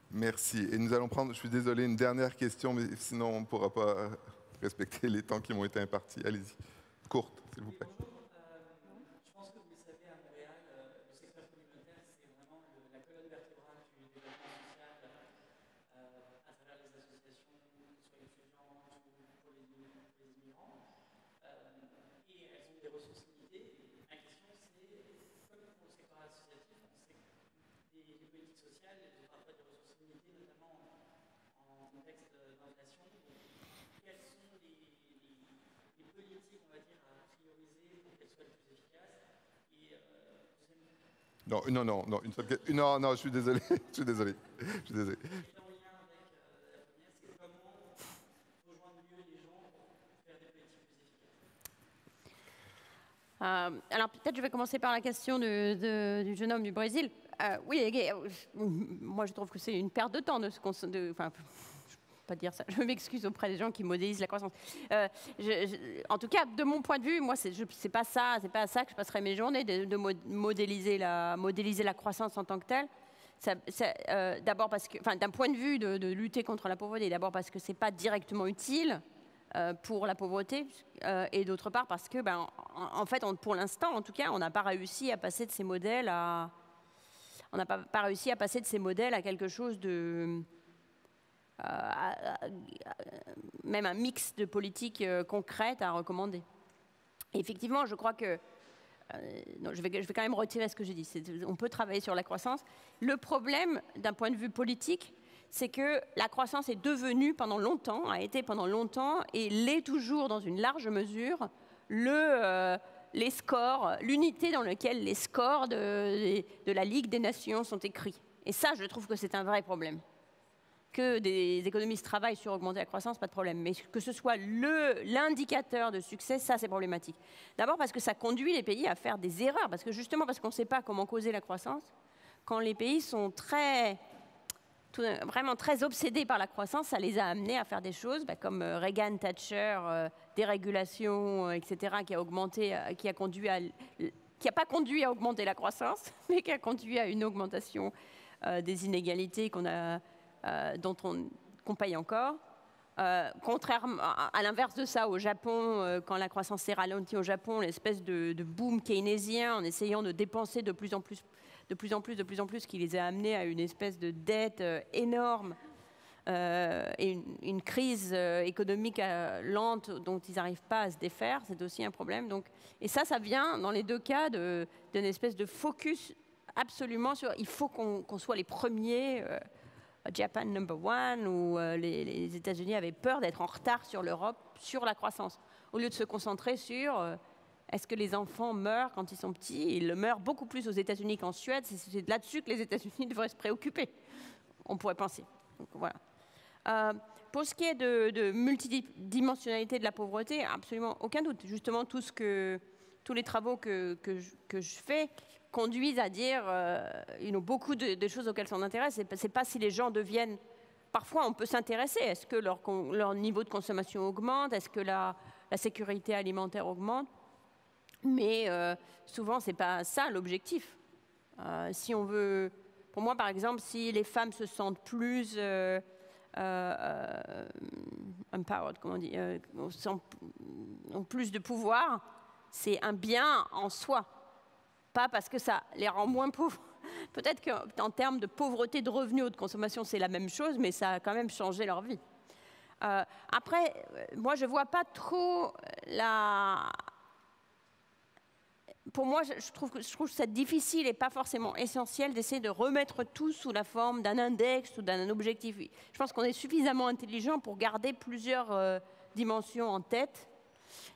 Speaker 1: Merci. Et nous allons prendre, je suis désolé, une dernière question, mais sinon on ne pourra pas respecter les temps qui m'ont été impartis. Allez-y, courte, s'il vous plaît.
Speaker 7: Je pense que vous le savez, à Montréal, le secteur communautaire, c'est vraiment la colonne vertébrale du développement social à travers les associations, soit étudiantes ou pour les immigrants. Et elles ont des ressources limitées. Ma question, c'est, comme pour le secteur associatif, on sait que les politiques sociales ont parfois des ressources limitées, notamment en contexte d'inflation. Quelles sont les politiques, on va dire, à prioriser pour qu'elles soient les plus efficaces?
Speaker 1: Non, je suis désolé, je suis désolé.
Speaker 7: En lien avec la première, c'est comment rejoindre mieux les gens pour faire des politiques plus efficaces.
Speaker 4: Alors peut-être je vais commencer par la question du jeune homme du Brésil. Oui, moi je trouve que c'est une perte de temps de se concentrer. Pas dire ça. Je m'excuse auprès des gens qui modélisent la croissance. En tout cas, de mon point de vue, moi, c'est pas ça que je passerai mes journées, de modéliser la croissance en tant que telle. D'abord parce que, d'un point de vue de lutter contre la pauvreté, d'abord parce que c'est pas directement utile pour la pauvreté, et d'autre part parce que, en fait, pour l'instant, en tout cas, on n'a pas réussi à passer de ces modèles à quelque chose de même un mix de politiques concrètes à recommander. Et effectivement, je crois que je vais quand même retirer ce que j'ai dit. On peut travailler sur la croissance. Le problème, d'un point de vue politique, c'est que la croissance est devenue a été pendant longtemps, et l'est toujours dans une large mesure, les scores, l'unité dans laquelle les scores de la Ligue des Nations sont écrits. Et ça, je trouve que c'est un vrai problème. Que des économistes travaillent sur augmenter la croissance, pas de problème. Mais que ce soit l'indicateur de succès, ça c'est problématique. D'abord parce que ça conduit les pays à faire des erreurs, parce qu'on ne sait pas comment causer la croissance. Quand les pays sont vraiment très obsédés par la croissance, ça les a amenés à faire des choses comme Reagan, Thatcher, dérégulation, etc., qui n'a pas conduit à augmenter la croissance, mais qui a conduit à une augmentation des inégalités dont on paye encore. Contrairement à l'inverse de ça, au Japon, quand la croissance s'est ralentie au Japon, l'espèce de boom keynésien en essayant de dépenser de plus en plus, qui les a amenés à une espèce de dette énorme et une crise économique lente dont ils n'arrivent pas à se défaire, c'est aussi un problème. Et ça vient dans les deux cas d'une espèce de focus absolument sur il faut qu'on soit les premiers. Japan number one, où les États-Unis avaient peur d'être en retard sur l'Europe, sur la croissance. Au lieu de se concentrer sur est-ce que les enfants meurent quand ils sont petits, ils meurent beaucoup plus aux États-Unis qu'en Suède, c'est là-dessus que les États-Unis devraient se préoccuper, on pourrait penser. Donc, voilà. Pour ce qui est de multidimensionnalité de la pauvreté, absolument aucun doute. Justement, tous les travaux que je fais conduisent à dire beaucoup de choses auxquelles on s'intéresse. C'est pas si les gens deviennent... Parfois, on peut s'intéresser. Est-ce que leur niveau de consommation augmente? Est-ce que la sécurité alimentaire augmente? Mais souvent, c'est pas ça l'objectif. Pour Pour moi, par exemple, si les femmes se sentent plus empowered, comment on dit, ont plus de pouvoir, c'est un bien en soi. Pas parce que ça les rend moins pauvres. Peut-être qu'en termes de pauvreté de revenus ou de consommation, c'est la même chose, mais ça a quand même changé leur vie. Après, moi, je ne vois pas trop la... Pour moi, je trouve que c'est difficile et pas forcément essentiel d'essayer de remettre tout sous la forme d'un index ou d'un objectif. Je pense qu'on est suffisamment intelligent pour garder plusieurs dimensions en tête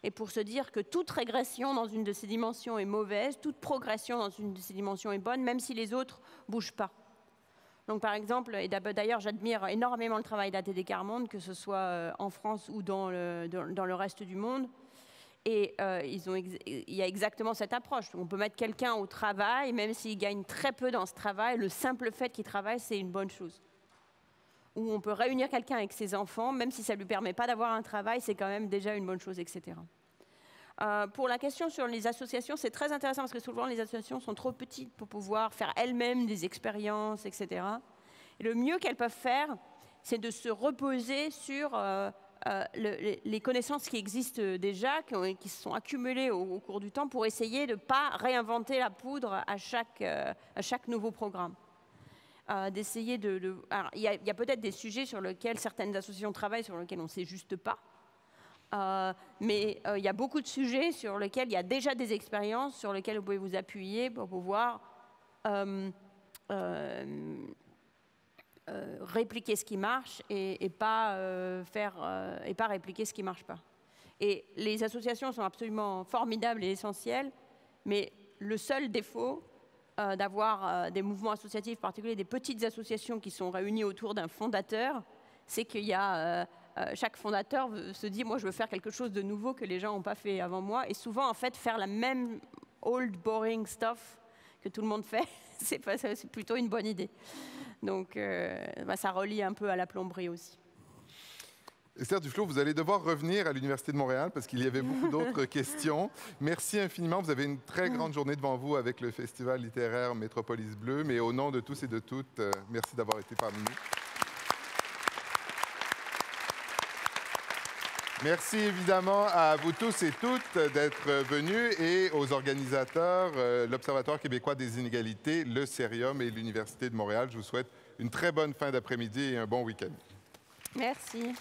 Speaker 4: et pour se dire que toute régression dans une de ces dimensions est mauvaise, toute progression dans une de ces dimensions est bonne, même si les autres ne bougent pas. Donc, par exemple, et d'ailleurs, j'admire énormément le travail d'ATD Quart Monde, que ce soit en France ou dans le reste du monde. Et il y a exactement cette approche. On peut mettre quelqu'un au travail, même s'il gagne très peu dans ce travail, le simple fait qu'il travaille, c'est une bonne chose. Ou on peut réunir quelqu'un avec ses enfants, même si ça ne lui permet pas d'avoir un travail, c'est quand même déjà une bonne chose, etc. Pour la question sur les associations, c'est très intéressant parce que souvent les associations sont trop petites pour pouvoir faire elles-mêmes des expériences, etc. Et le mieux qu'elles peuvent faire, c'est de se reposer sur les connaissances qui existent déjà, qui se sont accumulées au cours du temps pour essayer de ne pas réinventer la poudre à chaque nouveau programme. D'essayer Alors, il y a peut-être des sujets sur lesquels certaines associations travaillent, sur lesquels on ne sait juste pas. Mais il y a beaucoup de sujets sur lesquels il y a déjà des expériences, sur lesquels vous pouvez vous appuyer pour pouvoir répliquer ce qui marche et pas répliquer ce qui ne marche pas. Et les associations sont absolument formidables et essentielles, mais le seul défaut d'avoir des mouvements associatifs, en particulier des petites associations qui sont réunies autour d'un fondateur, c'est qu'il y a... chaque fondateur se dit « moi, je veux faire quelque chose de nouveau que les gens n'ont pas fait avant moi ». Et souvent, en fait, faire la même old, boring stuff que tout le monde fait, c'est plutôt une bonne idée. Donc, ça relie un peu à la plomberie aussi.
Speaker 1: Esther Duflo, vous allez devoir revenir à l'Université de Montréal parce qu'il y avait beaucoup d'autres questions. Merci infiniment. Vous avez une très grande journée devant vous avec le Festival littéraire Métropolis Bleue. Mais au nom de tous et de toutes, merci d'avoir été parmi nous. Merci évidemment à vous tous et toutes d'être venus et aux organisateurs, l'Observatoire québécois des inégalités, le Cerium et l'Université de Montréal. Je vous souhaite une très bonne fin d'après-midi et un bon week-end.
Speaker 4: Merci.